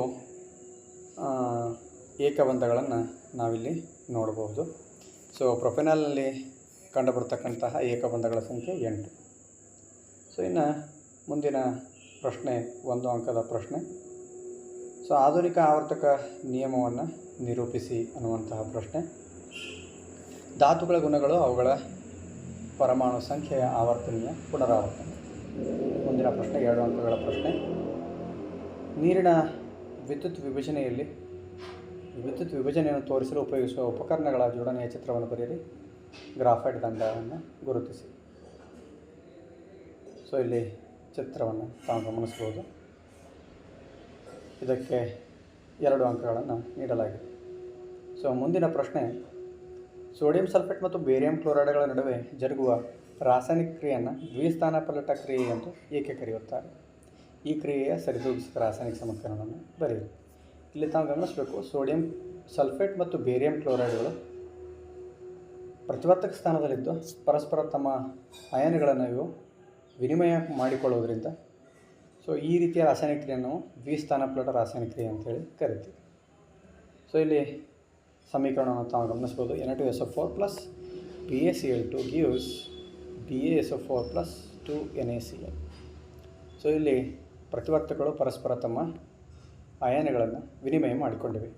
ಏಕಬಂಧಗಳನ್ನು ನಾವಿಲ್ಲಿ ನೋಡಬಹುದು. ಸೊ ಪ್ರೊಪೆನಾಲ್ನಲ್ಲಿ ಕಂಡುಬರ್ತಕ್ಕಂತಹ ಏಕಬಂಧಗಳ ಸಂಖ್ಯೆ 8. ಸೊ ಇನ್ನು ಮುಂದಿನ ಪ್ರಶ್ನೆ 1 ಅಂಕದ ಪ್ರಶ್ನೆ. ಸೊ ಆಧುನಿಕ ಆವರ್ತಕ ನಿಯಮವನ್ನು ನಿರೂಪಿಸಿ ಅನ್ನುವಂತಹ ಪ್ರಶ್ನೆ. ಧಾತುಗಳ ಗುಣಗಳು ಅವುಗಳ ಪರಮಾಣು ಸಂಖ್ಯೆಯ ಆವರ್ತನೀಯ ಪುನರಾವರ್ತನೆ. ಮುಂದಿನ ಪ್ರಶ್ನೆ 2 ಅಂಕಗಳ ಪ್ರಶ್ನೆ. ನೀರಿನ ವಿದ್ಯುತ್ ವಿಭಜನೆಯನ್ನು ತೋರಿಸಲು ಉಪಯೋಗಿಸುವ ಉಪಕರಣಗಳ ಜೋಡಣೆಯ ಚಿತ್ರವನ್ನು ಬರೆಯಿರಿ. ಗ್ರಾಫೈಟ್ ದಂಡವನ್ನು ಗುರುತಿಸಿ. ಸೊ ಇಲ್ಲಿ ಚಿತ್ರವನ್ನು ತಾವು ಗಮನಿಸ್ಬೋದು. ಇದಕ್ಕೆ 2 ಅಂಕಗಳನ್ನು ನೀಡಲಾಗಿದೆ. ಸೊ ಮುಂದಿನ ಪ್ರಶ್ನೆ, ಸೋಡಿಯಂ ಸಲ್ಫೇಟ್ ಮತ್ತು ಬೇರಿಯಂ ಕ್ಲೋರೈಡ್ಗಳ ನಡುವೆ ಜರುಗುವ ರಾಸಾಯನಿಕ ಕ್ರಿಯೆಯನ್ನು ದ್ವಿಸ್ಥಾನಪಲ್ಲಟ ಕ್ರಿಯೆ ಎಂದು ಏಕೆ ಕರೆಯುತ್ತಾರೆ? ಈ ಕ್ರಿಯೆಯ ಸರಿದೂಗಿಸಿದ ರಾಸಾಯನಿಕ ಸಮೀಕರಣವನ್ನು ಬರೆಯಿರಿ. ಇಲ್ಲಿ ತಾವು ಗಮನಿಸಬೇಕು, ಸೋಡಿಯಂ ಸಲ್ಫೇಟ್ ಮತ್ತು ಬೇರಿಯಂ ಕ್ಲೋರೈಡ್ಗಳು ಪ್ರತಿವರ್ತಕ ಸ್ಥಾನದಲ್ಲಿದ್ದು ಪರಸ್ಪರ ತಮ್ಮ ಅಯಾನುಗಳನ್ನು ಇವು ವಿನಿಮಯ ಮಾಡಿಕೊಳ್ಳುವುದರಿಂದ ಸೊ ಈ ರೀತಿಯ ರಾಸಾಯನಿಕ ಕ್ರಿಯೆಯನ್ನು ದ್ವಿಸ್ಥಾನಪಲ್ಲಟ ರಾಸಾಯನಿಕ ಕ್ರಿಯೆ ಅಂತೇಳಿ ಕರಿತೀವಿ. ಸೊ ಇಲ್ಲಿ ಸಮೀಕರಣವನ್ನು ತಾವು ಗಮನಿಸ್ಬೋದು. Na2SO4 + BaCl2 gives BaSO4 + 2NaCl. So ಇಲ್ಲಿ ಪ್ರತಿವರ್ತಕಗಳು ಪರಸ್ಪರ ತಮ್ಮ ಅಯಾನುಗಳನ್ನು ವಿನಿಮಯ ಮಾಡಿಕೊಂಡಿವೆ.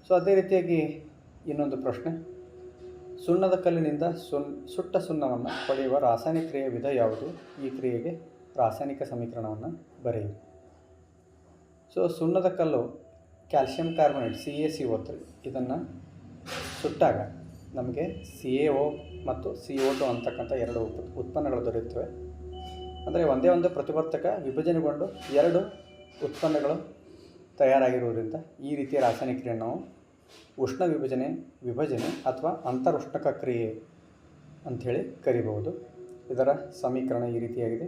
ಸೊ ಅದೇ ರೀತಿಯಾಗಿ ಇನ್ನೊಂದು ಪ್ರಶ್ನೆ, ಸುಣ್ಣದ ಕಲ್ಲಿನಿಂದ ಸುಟ್ಟ ಸುಣ್ಣವನ್ನು ಪಡೆಯುವ ರಾಸಾಯನಿಕ ಕ್ರಿಯೆಯ ವಿಧ ಯಾವುದು? ಈ ಕ್ರಿಯೆಗೆ ರಾಸಾಯನಿಕ ಸಮೀಕರಣವನ್ನು ಬರೆಯಿರಿ. ಸೊ ಸುಣ್ಣದ ಕಲ್ಲು ಕ್ಯಾಲ್ಸಿಯಂ ಕಾರ್ಬೊನೇಟ್ CaCO3 ಇದನ್ನು ಸುಟ್ಟಾಗ ನಮಗೆ CaO ಮತ್ತು CO2 ಅಂತಕ್ಕಂಥ 2 ಉತ್ಪನ್ನಗಳು ದೊರೆಯುತ್ತವೆ. ಅಂದರೆ ಒಂದೇ ಒಂದು ಪ್ರತಿವರ್ತಕ ವಿಭಜನೆಗೊಂಡು 2 ಉತ್ಪನ್ನಗಳು ತಯಾರಾಗಿರುವುದರಿಂದ ಈ ರೀತಿಯ ರಾಸಾಯನಿಕ ಕ್ರಿಯೆಯನ್ನು ನಾವು ಉಷ್ಣ ವಿಭಜನೆ ಅಥವಾ ಅಂತರುಷ್ಣಕ ಕ್ರಿಯೆ ಅಂಥೇಳಿ ಕರಿಬಹುದು. ಇದರ ಸಮೀಕರಣ ಈ ರೀತಿಯಾಗಿದೆ.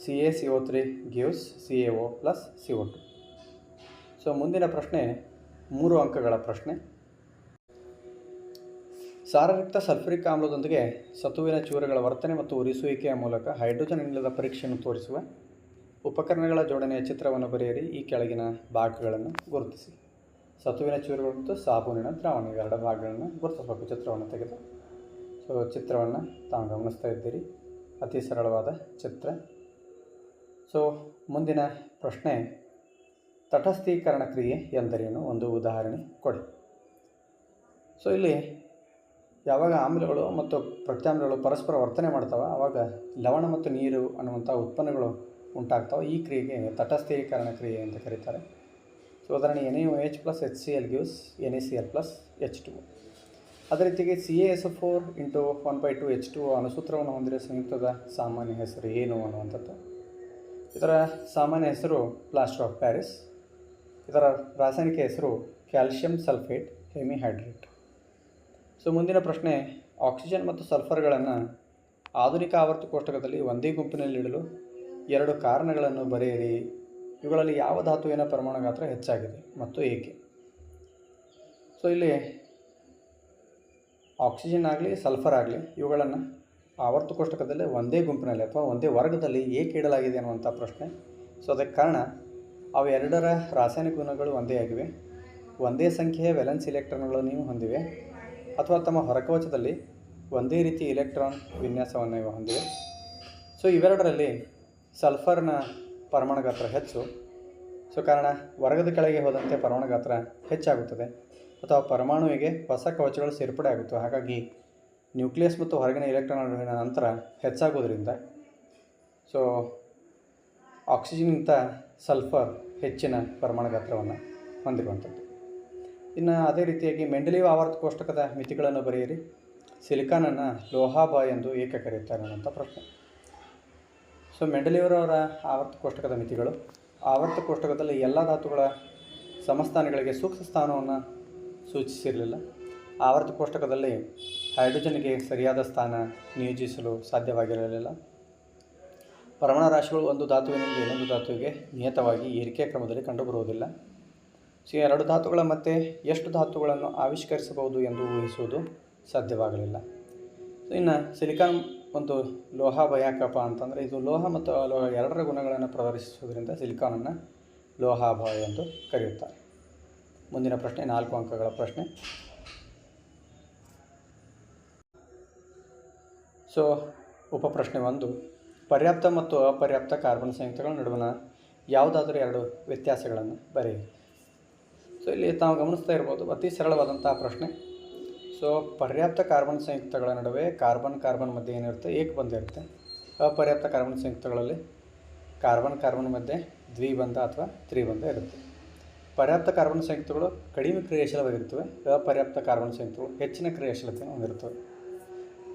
CaCO3 gives CaO + CO2. So ಮುಂದಿನ ಪ್ರಶ್ನೆ 3 ಅಂಕಗಳ ಪ್ರಶ್ನೆ. ಸಾರಯುಕ್ತ ಸಲ್ಫ್ಯೂರಿಕ್ ಆಮ್ಲದೊಂದಿಗೆ ಸತುವಿನ ಚೂರುಗಳ ವರ್ತನೆ ಮತ್ತು ಉರಿಸುವಿಕೆಯ ಮೂಲಕ ಹೈಡ್ರೋಜನ್ ಅನಿಲದ ಪರೀಕ್ಷೆಯನ್ನು ತೋರಿಸುವ ಉಪಕರಣಗಳ ಜೋಡಣೆಯ ಚಿತ್ರವನ್ನು ಬರೆಯಿರಿ. ಈ ಕೆಳಗಿನ ಭಾಗಗಳನ್ನು ಗುರುತಿಸಿ. ಸತುವಿನ ಚೂರುಗಳು ಮತ್ತು ಸಾಬೂನಿನ ದ್ರಾವಣ 2 ಭಾಗಗಳನ್ನು ಗುರುತಿಸಬೇಕು ಚಿತ್ರವನ್ನು ತೆಗೆದು. ಸೊ ಚಿತ್ರವನ್ನು ತಾವು ಗಮನಿಸ್ತಾ ಇದ್ದೀರಿ, ಅತಿ ಸರಳವಾದ ಚಿತ್ರ. ಸೊ ಮುಂದಿನ ಪ್ರಶ್ನೆ, ತಟಸ್ಥೀಕರಣ ಕ್ರಿಯೆ ಎಂದರೇನು, ಒಂದು ಉದಾಹರಣೆ ಕೊಡಿ. ಸೊ ಇಲ್ಲಿ ಯಾವಾಗ ಆಮ್ಲಗಳು ಮತ್ತು ಪ್ರತ್ಯಾಮ್ಲಗಳು ಪರಸ್ಪರ ವರ್ತನೆ ಮಾಡ್ತಾವೆ ಆವಾಗ ಲವಣ ಮತ್ತು ನೀರು ಅನ್ನುವಂಥ ಉತ್ಪನ್ನಗಳು ಉಂಟಾಗ್ತವೆ. ಈ ಕ್ರಿಯೆಗೆ ತಟಸ್ಥೀಕರಣ ಕ್ರಿಯೆ ಅಂತ ಕರೀತಾರೆ. ಸೊ ಉದಾಹರಣೆ NaOH plus HCl gives NaCl plus H2O. ಅದೇ ರೀತಿಗೆ CaSO4 × 1/2 H2O ಅನ್ನೋ ಸೂತ್ರವನ್ನು ಹೊಂದಿರುವ ಸಂಯುಕ್ತದ ಸಾಮಾನ್ಯ ಹೆಸರು ಏನು ಅನ್ನುವಂಥದ್ದು. ಇದರ ಸಾಮಾನ್ಯ ಹೆಸರು ಪ್ಲಾಸ್ಟರ್ ಆಫ್ ಪ್ಯಾರಿಸ್. ಇದರ ರಾಸಾಯನಿಕ ಹೆಸರು ಕ್ಯಾಲ್ಸಿಯಂ ಸಲ್ಫೇಟ್ ಹೆಮಿಹೈಡ್ರೇಟ್. ಸೊ ಮುಂದಿನ ಪ್ರಶ್ನೆ, ಆಕ್ಸಿಜನ್ ಮತ್ತು ಸಲ್ಫರ್ಗಳನ್ನು ಆಧುನಿಕ ಆವರ್ತ ಕೋಷ್ಟಕದಲ್ಲಿ ಒಂದೇ ಗುಂಪಿನಲ್ಲಿಡಲು 2 ಕಾರಣಗಳನ್ನು ಬರೆಯಿರಿ. ಇವುಗಳಲ್ಲಿ ಯಾವ ಧಾತುವಿನ ಪರಮಾಣು ಗಾತ್ರ ಹೆಚ್ಚಾಗಿದೆ ಮತ್ತು ಏಕೆ? ಸೊ ಇಲ್ಲಿ ಆಕ್ಸಿಜನ್ ಆಗಲಿ ಸಲ್ಫರ್ ಆಗಲಿ ಇವುಗಳನ್ನು ಆವರ್ತ ಕೋಷ್ಟಕದಲ್ಲಿ ಒಂದೇ ಗುಂಪಿನಲ್ಲಿ ಅಥವಾ ಒಂದೇ ವರ್ಗದಲ್ಲಿ ಏಕೆ ಇಡಲಾಗಿದೆ ಅನ್ನುವಂಥ ಪ್ರಶ್ನೆ. ಸೊ ಅದಕ್ಕೆ ಕಾರಣ ಅವು ಎರಡರ ರಾಸಾಯನಿಕ ಗುಣಗಳು ಒಂದೇ ಆಗಿವೆ, ಒಂದೇ ಸಂಖ್ಯೆಯ ವೇಲೆನ್ಸ್ ಇಲೆಕ್ಟ್ರಾನ್ಗಳನ್ನು ನೀವು ಹೊಂದಿವೆ, ಅಥವಾ ತಮ್ಮ ಹೊರಕವಚದಲ್ಲಿ ಒಂದೇ ರೀತಿ ಇಲೆಕ್ಟ್ರಾನ್ ವಿನ್ಯಾಸವನ್ನು ಇವು ಹೊಂದಿವೆ. ಸೊ ಇವೆರಡರಲ್ಲಿ ಸಲ್ಫರ್ನ ಪರಮಾಣು ಗಾತ್ರ ಹೆಚ್ಚು. ಸೊ ಕಾರಣ ವರ್ಗದ ಕೆಳಗೆ ಹೋದಂತೆ ಪರಮಾಣು ಗಾತ್ರ ಹೆಚ್ಚಾಗುತ್ತದೆ ಅಥವಾ ಪರಮಾಣುವಿಗೆ ಹೊಸ ಕವಚಗಳು ಸೇರ್ಪಡೆ ಆಗುತ್ತವೆ. ಹಾಗಾಗಿ ನ್ಯೂಕ್ಲಿಯಸ್ ಮತ್ತು ಹೊರಗಿನ ಇಲೆಕ್ಟ್ರಾನ್ ನಡುವಿನ ಅಂತರ ಹೆಚ್ಚಾಗೋದ್ರಿಂದ ಸೊ ಆಕ್ಸಿಜನ್ಗಿಂತ ಸಲ್ಫರ್ ಹೆಚ್ಚಿನ ಪರಮಾಣು ಗಾತ್ರವನ್ನು ಹೊಂದಿರುವಂಥದ್ದು. ಇನ್ನು ಅದೇ ರೀತಿಯಾಗಿ ಮೆಂಡೆಲಿವ್ ಆವರ್ತ ಕೋಷ್ಟಕದ ಮಿತಿಗಳನ್ನು ಬರೆಯಿರಿ. ಸಿಲಿಕಾನನ್ನು ಲೋಹಾಭ ಎಂದು ಏಕೆ ಕರೆಯುತ್ತಾರೆ ಅನ್ನೋಂಥ ಪ್ರಶ್ನೆ. ಸೊ ಮೆಂಡೆಲಿವ್ರವರ ಆವರ್ತ ಕೋಷ್ಟಕದ ಮಿತಿಗಳು, ಆವರ್ತ ಕೋಷ್ಟಕದಲ್ಲಿ ಎಲ್ಲ ಧಾತುಗಳ ಸಮಸ್ಥಾನಿಗಳಿಗೆ ಸೂಕ್ತ ಸ್ಥಾನವನ್ನು ಸೂಚಿಸಿರಲಿಲ್ಲ. ಆವರ್ತ ಕೋಷ್ಟಕದಲ್ಲಿ ಹೈಡ್ರೋಜನ್ಗೆ ಸರಿಯಾದ ಸ್ಥಾನ ನಿಯೋಜಿಸಲು ಸಾಧ್ಯವಾಗಿರಲಿಲ್ಲ. ಪರಮಾಣು ರಾಶಿಗಳು ಒಂದು ಧಾತುವಿನಿಂದ ಇನ್ನೊಂದು ಧಾತುವಿಗೆ ನಿಯತವಾಗಿ ಏರಿಕೆ ಕ್ರಮದಲ್ಲಿ ಕಂಡುಬರುವುದಿಲ್ಲ. ಸೊ ಎರಡು ಧಾತುಗಳ ಮತ್ತೆ ಎಷ್ಟು ಧಾತುಗಳನ್ನು ಆವಿಷ್ಕರಿಸಬಹುದು ಎಂದು ಊಹಿಸುವುದು ಸಾಧ್ಯವಾಗಲಿಲ್ಲ. ಸೊ ಇನ್ನು ಸಿಲಿಕಾನ್ ಒಂದು ಲೋಹ ಯಾಕಪ್ಪ ಅಂತಂದರೆ ಇದು ಲೋಹ ಮತ್ತು ಲೋಹ ಎರಡರ ಗುಣಗಳನ್ನು ಪ್ರದರ್ಶಿಸುವುದರಿಂದ ಸಿಲಿಕಾನನ್ನು ಲೋಹಾಭ ಎಂದು ಕರೆಯುತ್ತಾರೆ. ಮುಂದಿನ ಪ್ರಶ್ನೆ 4 ಅಂಕಗಳ ಪ್ರಶ್ನೆ. ಸೊ ಉಪಪ್ರಶ್ನೆ 1, ಪರ್ಯಾಪ್ತ ಮತ್ತು ಅಪರ್ಯಾಪ್ತ ಕಾರ್ಬನ್ ಸಂಯುಕ್ತಗಳ ನಡುವಿನ ಯಾವುದಾದರೂ 2 ವ್ಯತ್ಯಾಸಗಳನ್ನು ಬರೆಯಿರಿ. ಸೊ ಇಲ್ಲಿ ತಾವು ಗಮನಿಸ್ತಾ ಇರ್ಬೋದು, ಅತಿ ಸರಳವಾದಂಥ ಪ್ರಶ್ನೆ. ಸೊ ಪರ್ಯಾಪ್ತ ಕಾರ್ಬನ್ ಸಂಯುಕ್ತಗಳ ನಡುವೆ ಕಾರ್ಬನ್ ಮಧ್ಯೆ ಏನಿರುತ್ತೆ, ಏಕಬಂಧ ಇರುತ್ತೆ. ಅಪರ್ಯಾಪ್ತ ಕಾರ್ಬನ್ ಸಂಯುಕ್ತಗಳಲ್ಲಿ ಕಾರ್ಬನ್ ಮಧ್ಯೆ ದ್ವಿಬಂಧ ಅಥವಾ ತ್ರಿಬಂಧ ಇರುತ್ತೆ. ಪರ್ಯಾಪ್ತ ಕಾರ್ಬನ್ ಸಂಯುಕ್ತಗಳು ಕಡಿಮೆ ಕ್ರಿಯಾಶೀಲವಾಗಿರ್ತವೆ, ಅಪರ್ಯಾಪ್ತ ಕಾರ್ಬನ್ ಸಂಯುಕ್ತಗಳು ಹೆಚ್ಚಿನ ಕ್ರಿಯಾಶೀಲತೆಯನ್ನು ಹೊಂದಿರುತ್ತವೆ.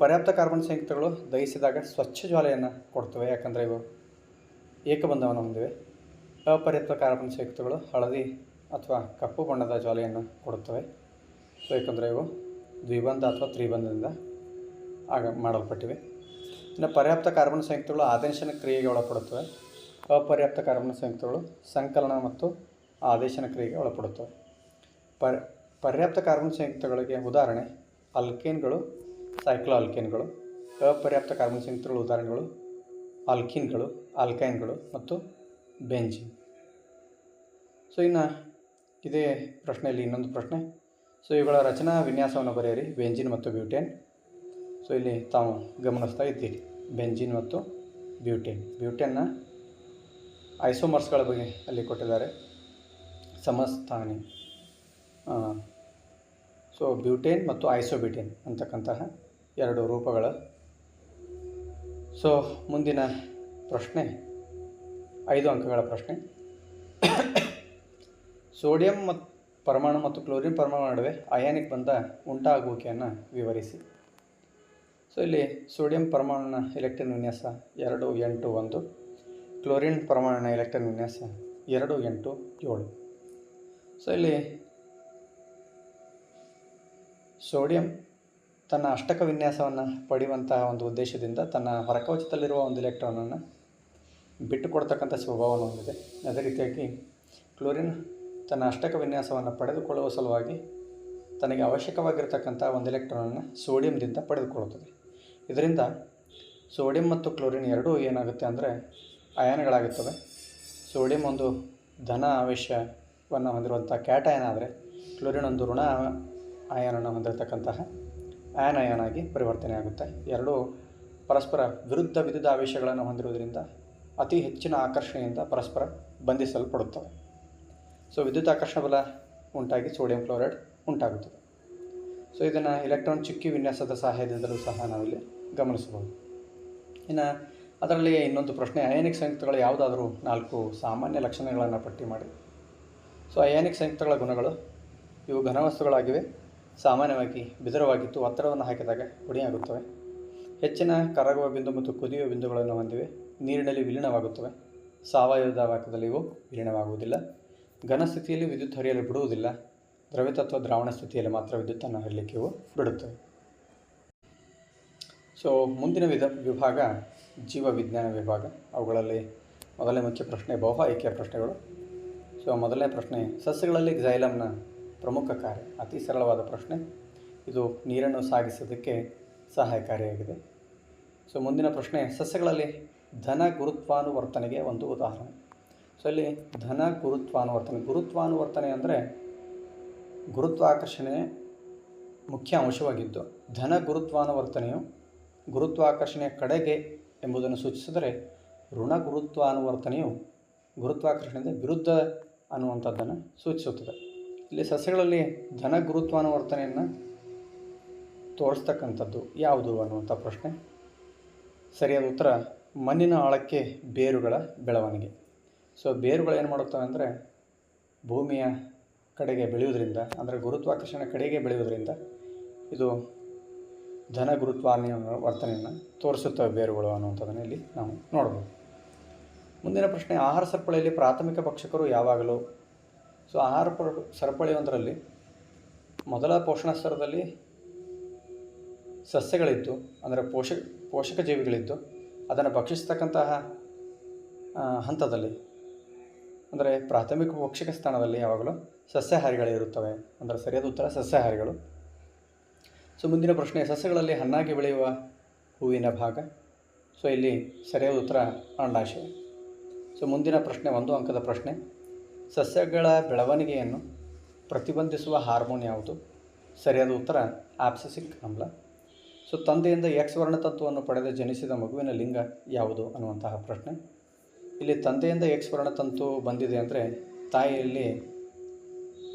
ಪರ್ಯಾಪ್ತ ಕಾರ್ಬನ್ ಸಂಯುಕ್ತಗಳು ದಹಿಸಿದಾಗ ಸ್ವಚ್ಛ ಜ್ವಾಲೆಯನ್ನು ಕೊಡ್ತವೆ, ಯಾಕಂದರೆ ಇವು ಏಕಬಂಧವನ್ನು ಹೊಂದಿವೆ. ಅಪರ್ಯಾಪ್ತ ಕಾರ್ಬನ್ ಸಂಯುಕ್ತಗಳು ಹಳದಿ ಅಥವಾ ಕಪ್ಪು ಬಣ್ಣದ ಜ್ವಾಲೆಯನ್ನು ಕೊಡುತ್ತವೆ, ಸೊ ಏಕೆಂದರೆ ಇವು ದ್ವಿಬಂಧ ಅಥವಾ ತ್ರಿಬಂಧದಿಂದ ಮಾಡಲ್ಪಟ್ಟಿವೆ. ಇನ್ನು ಪರ್ಯಾಪ್ತ ಕಾರ್ಬನ್ ಸಂಯುಕ್ತಗಳು ಆದೇಶನ ಕ್ರಿಯೆಗೆ ಒಳಪಡುತ್ತವೆ. ಅಪರ್ಯಾಪ್ತ ಕಾರ್ಬನ್ ಸಂಯುಕ್ತಗಳು ಸಂಕಲನ ಮತ್ತು ಆದೇಶನ ಕ್ರಿಯೆಗೆ ಒಳಪಡುತ್ತವೆ. ಪರ್ಯಾಪ್ತ ಕಾರ್ಬನ್ ಸಂಯುಕ್ತಗಳಿಗೆ ಉದಾಹರಣೆ ಅಲ್ಕೇನ್ಗಳು, ಸೈಕ್ಲೋಆಲ್ಕೇನ್ಗಳು. ಅಪರ್ಯಾಪ್ತ ಕಾರ್ಬನ್ ಸಂಯುಕ್ತಗಳ ಉದಾಹರಣೆಗಳು ಆಲ್ಕಿನ್ಗಳು, ಆಲ್ಕೈನ್ಗಳು ಮತ್ತು ಬೆಂಜಿನ್. ಸೊ ಇನ್ನು ಇದೇ ಪ್ರಶ್ನೆಯಲ್ಲಿ ಇನ್ನೊಂದು ಪ್ರಶ್ನೆ. ಸೊ ಇವುಗಳ ರಚನಾ ವಿನ್ಯಾಸವನ್ನು ಬರೆಯಿರಿ, ಬೆಂಜಿನ್ ಮತ್ತು ಬ್ಯೂಟೇನ್. ಸೊ ಇಲ್ಲಿ ತಾವು ಗಮನಿಸ್ತಾ ಇದ್ದೀರಿ ಬೆಂಜಿನ್ ಮತ್ತು ಬ್ಯೂಟೇನ್ನ ಐಸೋಮರ್ಸ್ಗಳ ಬಗ್ಗೆ ಅಲ್ಲಿ ಕೊಟ್ಟಿದ್ದಾರೆ, ಸಮಸ್ಥಾನಿ. ಸೊ ಬ್ಯೂಟೇನ್ ಮತ್ತು ಐಸೋಬ್ಯೂಟೇನ್ ಅಂತಕ್ಕಂತಹ 2 ರೂಪಗಳು. ಸೊ ಮುಂದಿನ ಪ್ರಶ್ನೆ 5 ಅಂಕಗಳ ಪ್ರಶ್ನೆ. ಸೋಡಿಯಂ ಪರಮಾಣು ಮತ್ತು ಕ್ಲೋರಿನ್ ಪರಮಾಣು ನಡುವೆ ಅಯಾನಿಕ್ ಬಂಧ ಉಂಟಾಗುವಿಕೆಯನ್ನು ವಿವರಿಸಿ. ಸೊ ಇಲ್ಲಿ ಸೋಡಿಯಂ ಪರಮಾಣುವಿನ ಎಲೆಕ್ಟ್ರಾನ್ ವಿನ್ಯಾಸ 2 8 1, ಕ್ಲೋರಿನ್ ಪರಮಾಣುವಿನ ಎಲೆಕ್ಟ್ರಾನ್ ವಿನ್ಯಾಸ 2 8 7. ಸೊ ಇಲ್ಲಿ ಸೋಡಿಯಂ ತನ್ನ ಅಷ್ಟಕ ವಿನ್ಯಾಸವನ್ನು ಪಡೆಯುವಂತಹ ಒಂದು ಉದ್ದೇಶದಿಂದ ತನ್ನ ಹೊರಕವಚದಲ್ಲಿರುವ ಒಂದು ಇಲೆಕ್ಟ್ರಾನನ್ನು ಬಿಟ್ಟುಕೊಡ್ತಕ್ಕಂಥ ಸ್ವಭಾವವನ್ನು ಹೊಂದಿದೆ. ಅದೇ ರೀತಿಯಾಗಿ ಕ್ಲೋರಿನ್ ತನ್ನ ಅಷ್ಟಕ ವಿನ್ಯಾಸವನ್ನು ಪಡೆದುಕೊಳ್ಳುವ ಸಲುವಾಗಿ ತನಗೆ ಅವಶ್ಯಕವಾಗಿರತಕ್ಕಂಥ ಒಂದು ಎಲೆಕ್ಟ್ರಾನನ್ನು ಸೋಡಿಯಂದಿಂದ ಪಡೆದುಕೊಳ್ಳುತ್ತದೆ. ಇದರಿಂದ ಸೋಡಿಯಂ ಮತ್ತು ಕ್ಲೋರಿನ್ ಎರಡೂ ಏನಾಗುತ್ತೆ ಅಂದರೆ ಅಯಾನ್ಗಳಾಗುತ್ತವೆ. ಸೋಡಿಯಂ ಒಂದು ಧನ ಆವೇಶವನ್ನು ಹೊಂದಿರುವಂಥ ಕ್ಯಾಟಯನ್ ಆದರೆ ಕ್ಲೋರಿನ್ ಒಂದು ಋಣ ಆಯನನ್ನು ಹೊಂದಿರತಕ್ಕಂತಹ ಆ್ಯನ್ ಆಗಿ ಪರಿವರ್ತನೆ ಆಗುತ್ತೆ. ಎರಡೂ ಪರಸ್ಪರ ವಿರುದ್ಧ ವಿದ್ಯುದಾವೇಶಗಳನ್ನು ಹೊಂದಿರುವುದರಿಂದ ಅತಿ ಹೆಚ್ಚಿನ ಆಕರ್ಷಣೆಯಿಂದ ಪರಸ್ಪರ ಬಂಧಿಸಲ್ಪಡುತ್ತವೆ. ಸೊ ವಿದ್ಯುತ್ ಬಲ ಉಂಟಾಗಿ ಸೋಡಿಯಂ ಕ್ಲೋರೈಡ್ ಉಂಟಾಗುತ್ತದೆ. ಸೊ ಇದನ್ನು ಎಲೆಕ್ಟ್ರಾನ್ ಚುಕ್ಕಿ ವಿನ್ಯಾಸದ ಸಹಾಯದಿಂದಲೂ ಸಹ ನಾವಿಲ್ಲಿ ಗಮನಿಸಬಹುದು. ಇನ್ನು ಅದರಲ್ಲಿ ಇನ್ನೊಂದು ಪ್ರಶ್ನೆ, ಅಯಾನಿಕ್ ಸಂಯುಕ್ತಗಳು ಯಾವುದಾದರೂ 4 ಸಾಮಾನ್ಯ ಲಕ್ಷಣಗಳನ್ನು ಪಟ್ಟಿ ಮಾಡಿ. ಸೊ ಅಯಾನಿಕ್ ಸಂಯುಕ್ತಗಳ ಗುಣಗಳು, ಇವು ಘನವಸ್ತುಗಳಾಗಿವೆ, ಸಾಮಾನ್ಯವಾಗಿ ಬಿದುರವಾಗಿದ್ದು ಒತ್ತಡವನ್ನು ಹಾಕಿದಾಗ ಪುಡಿಯಾಗುತ್ತವೆ, ಹೆಚ್ಚಿನ ಕರಗುವ ಬಿಂದು ಮತ್ತು ಕುದಿಯುವ ಬಿಂದುಗಳನ್ನು ಹೊಂದಿವೆ, ನೀರಿನಲ್ಲಿ ವಿಲೀನವಾಗುತ್ತವೆ, ಸಾವಯವ ದ್ರಾವಕದಲ್ಲಿ ಇವು ವಿಲೀನವಾಗುವುದಿಲ್ಲ, ಘನ ಸ್ಥಿತಿಯಲ್ಲಿ ವಿದ್ಯುತ್ ಹರಿಯಲು ಬಿಡುವುದಿಲ್ಲ, ದ್ರವ್ಯತತ್ವ ದ್ರಾವಣ ಸ್ಥಿತಿಯಲ್ಲಿ ಮಾತ್ರ ವಿದ್ಯುತ್ತನ್ನು ಹರಿಯಲಿಕ್ಕೆ ಇವು ಬಿಡುತ್ತವೆ. ಸೊ ಮುಂದಿನ ವಿಭಾಗ ಜೀವವಿಜ್ಞಾನ ವಿಭಾಗ. ಅವುಗಳಲ್ಲಿ ಮೊದಲನೇ ಮುಖ್ಯ ಪ್ರಶ್ನೆ ಬಹು ಆಯ್ಕೆಯ ಪ್ರಶ್ನೆಗಳು. ಸೊ ಮೊದಲನೇ ಪ್ರಶ್ನೆ, ಸಸ್ಯಗಳಲ್ಲಿ ಕ್ಸೈಲಮ್ನ ಪ್ರಮುಖ ಕಾರ್ಯ. ಅತಿ ಸರಳವಾದ ಪ್ರಶ್ನೆ, ಇದು ನೀರನ್ನು ಸಾಗಿಸೋದಕ್ಕೆ ಸಹಾಯಕಾರಿಯಾಗಿದೆ. ಸೊ ಮುಂದಿನ ಪ್ರಶ್ನೆ, ಸಸ್ಯಗಳಲ್ಲಿ ಧನ ಗುರುತ್ವಾನುವರ್ತನೆಗೆ ಒಂದು ಉದಾಹರಣೆ. ಸೊ ಇಲ್ಲಿ ಧನ ಗುರುತ್ವಾನುವರ್ತನೆ ಅಂದರೆ ಗುರುತ್ವಾಕರ್ಷಣೆ ಮುಖ್ಯ ಅಂಶವಾಗಿದ್ದು, ಧನ ಗುರುತ್ವಾನುವರ್ತನೆಯು ಗುರುತ್ವಾಕರ್ಷಣೆಯ ಕಡೆಗೆ ಎಂಬುದನ್ನು ಸೂಚಿಸಿದರೆ, ಋಣ ಗುರುತ್ವಾನುವರ್ತನೆಯು ಗುರುತ್ವಾಕರ್ಷಣೆಯಿಂದ ವಿರುದ್ಧ ಅನ್ನುವಂಥದ್ದನ್ನು ಸೂಚಿಸುತ್ತದೆ. ಇಲ್ಲಿ ಸಸ್ಯಗಳಲ್ಲಿ ಧನ ಗುರುತ್ವಾನುವರ್ತನೆಯನ್ನು ತೋರಿಸ್ತಕ್ಕಂಥದ್ದು ಯಾವುದು ಅನ್ನುವಂಥ ಪ್ರಶ್ನೆ. ಸರಿಯಾದ ಉತ್ತರ ಮಣ್ಣಿನ ಆಳಕ್ಕೆ ಬೇರುಗಳ ಬೆಳವಣಿಗೆ. ಸೊ ಬೇರುಗಳು ಏನು ಮಾಡುತ್ತವೆ ಅಂದರೆ ಭೂಮಿಯ ಕಡೆಗೆ ಬೆಳೆಯುವುದರಿಂದ, ಅಂದರೆ ಗುರುತ್ವಾಕರ್ಷಣೆ ಕಡೆಗೆ ಬೆಳೆಯುವುದರಿಂದ ಇದು ಧನ ಗುರುತ್ವಾನುವರ್ತನೆಯನ್ನು ತೋರಿಸುತ್ತವೆ ಬೇರುಗಳು ಅನ್ನುವಂಥದ್ದನ್ನು ಇಲ್ಲಿ ನಾವು ನೋಡ್ಬೋದು. ಮುಂದಿನ ಪ್ರಶ್ನೆ, ಆಹಾರ ಸರಪಳಿಯಲ್ಲಿ ಪ್ರಾಥಮಿಕ ಭಕ್ಷಕರು ಯಾವಾಗಲೂ. ಸೊ ಆಹಾರ ಸರಪಳಿಯೊಂದರಲ್ಲಿ ಮೊದಲ ಪೋಷಣ ಸ್ತರದಲ್ಲಿ ಸಸ್ಯಗಳಿದ್ದು, ಅಂದರೆ ಪೋಷಕ ಜೀವಿಗಳಿದ್ದು, ಅದನ್ನು ಭಕ್ಷಿಸ್ತಕ್ಕಂತಹ ಹಂತದಲ್ಲಿ, ಅಂದರೆ ಪ್ರಾಥಮಿಕ ಭಕ್ಷಕ ಸ್ಥಾನದಲ್ಲಿ ಯಾವಾಗಲೂ ಸಸ್ಯಾಹಾರಿಗಳಿರುತ್ತವೆ. ಅಂದರೆ ಸರಿಯಾದ ಉತ್ತರ ಸಸ್ಯಾಹಾರಿಗಳು. ಸೊ ಮುಂದಿನ ಪ್ರಶ್ನೆ, ಸಸ್ಯಗಳಲ್ಲಿ ಹಣ್ಣಾಗಿ ಬೆಳೆಯುವ ಹೂವಿನ ಭಾಗ. ಸೊ ಇಲ್ಲಿ ಸರಿಯಾದ ಉತ್ತರ ಅಂಡಾಶಯ. ಸೊ ಮುಂದಿನ ಪ್ರಶ್ನೆ 1 ಅಂಕದ ಪ್ರಶ್ನೆ, ಸಸ್ಯಗಳ ಬೆಳವಣಿಗೆಯನ್ನು ಪ್ರತಿಬಂಧಿಸುವ ಹಾರ್ಮೋನ್ ಯಾವುದು? ಸರಿಯಾದ ಉತ್ತರ ಆಬ್ಸಿಸಿಕ್ ಆಮ್ಲ. ಸೊ ತಂದೆಯಿಂದ ಎಕ್ಸ್ ವರ್ಣತಂತುವನ್ನು ಪಡೆದ ಜನಿಸಿದ ಮಗುವಿನ ಲಿಂಗ ಯಾವುದು ಅನ್ನುವಂತಹ ಪ್ರಶ್ನೆ. ಇಲ್ಲಿ ತಂದೆಯಿಂದ ಎಕ್ಸ್ ವರ್ಣತಂತು ಬಂದಿದೆ ಅಂದರೆ ತಾಯಿಯಲ್ಲಿ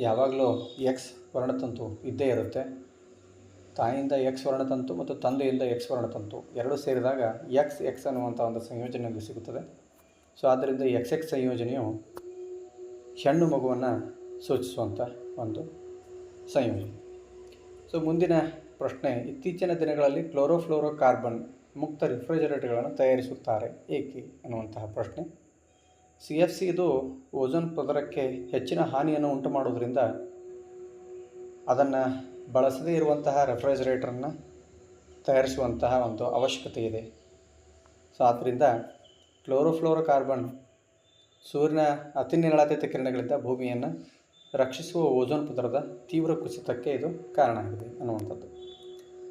ಯಾವಾಗಲೂ ಎಕ್ಸ್ ವರ್ಣತಂತು ಇದ್ದೇ ಇರುತ್ತೆ. ತಾಯಿಯಿಂದ ಎಕ್ಸ್ ವರ್ಣತಂತು ಮತ್ತು ತಂದೆಯಿಂದ ಎಕ್ಸ್ ವರ್ಣತಂತು ಎರಡೂ ಸೇರಿದಾಗ ಎಕ್ಸ್ ಅನ್ನುವಂಥ ಒಂದು ಸಂಯೋಜನೆ ಸಿಗುತ್ತದೆ. ಸೊ ಆದ್ದರಿಂದ ಎಕ್ಸ್ ಸಂಯೋಜನೆಯು ಹೆಣ್ಣು ಮಗುವನ್ನು ಸೂಚಿಸುವಂಥ ಒಂದು ಸಂಯೋಜನೆ. ಸೊ ಮುಂದಿನ ಪ್ರಶ್ನೆ, ಇತ್ತೀಚಿನ ದಿನಗಳಲ್ಲಿ ಕ್ಲೋರೋಫ್ಲೋರೋಕಾರ್ಬನ್ ಮುಕ್ತ ರಿಫ್ರಿಜರೇಟರ್ಗಳನ್ನು ತಯಾರಿಸುತ್ತಾರೆ ಏಕೆ ಅನ್ನುವಂತಹ ಪ್ರಶ್ನೆ. CFC ಇದು ಓಝೋನ್ ಪದರಕ್ಕೆ ಹೆಚ್ಚಿನ ಹಾನಿಯನ್ನು ಉಂಟು ಮಾಡುವುದರಿಂದ ಅದನ್ನು ಬಳಸದೇ ಇರುವಂತಹ ರೆಫ್ರಿಜರೇಟರನ್ನು ತಯಾರಿಸುವಂತಹ ಒಂದು ಅವಶ್ಯಕತೆ ಇದೆ. ಸೊ ಆದ್ದರಿಂದ ಕ್ಲೋರೋಫ್ಲೋರೋಕಾರ್ಬನ್ ಸೂರ್ಯನ ಅತಿ ನೇರಳಾತೀತ ಕಿರಣಗಳಿಂದ ಭೂಮಿಯನ್ನು ರಕ್ಷಿಸುವ ಓಝೋನ್ ಪದರದ ತೀವ್ರ ಕುಸಿತಕ್ಕೆ ಇದು ಕಾರಣ ಆಗಿದೆ ಅನ್ನುವಂಥದ್ದು.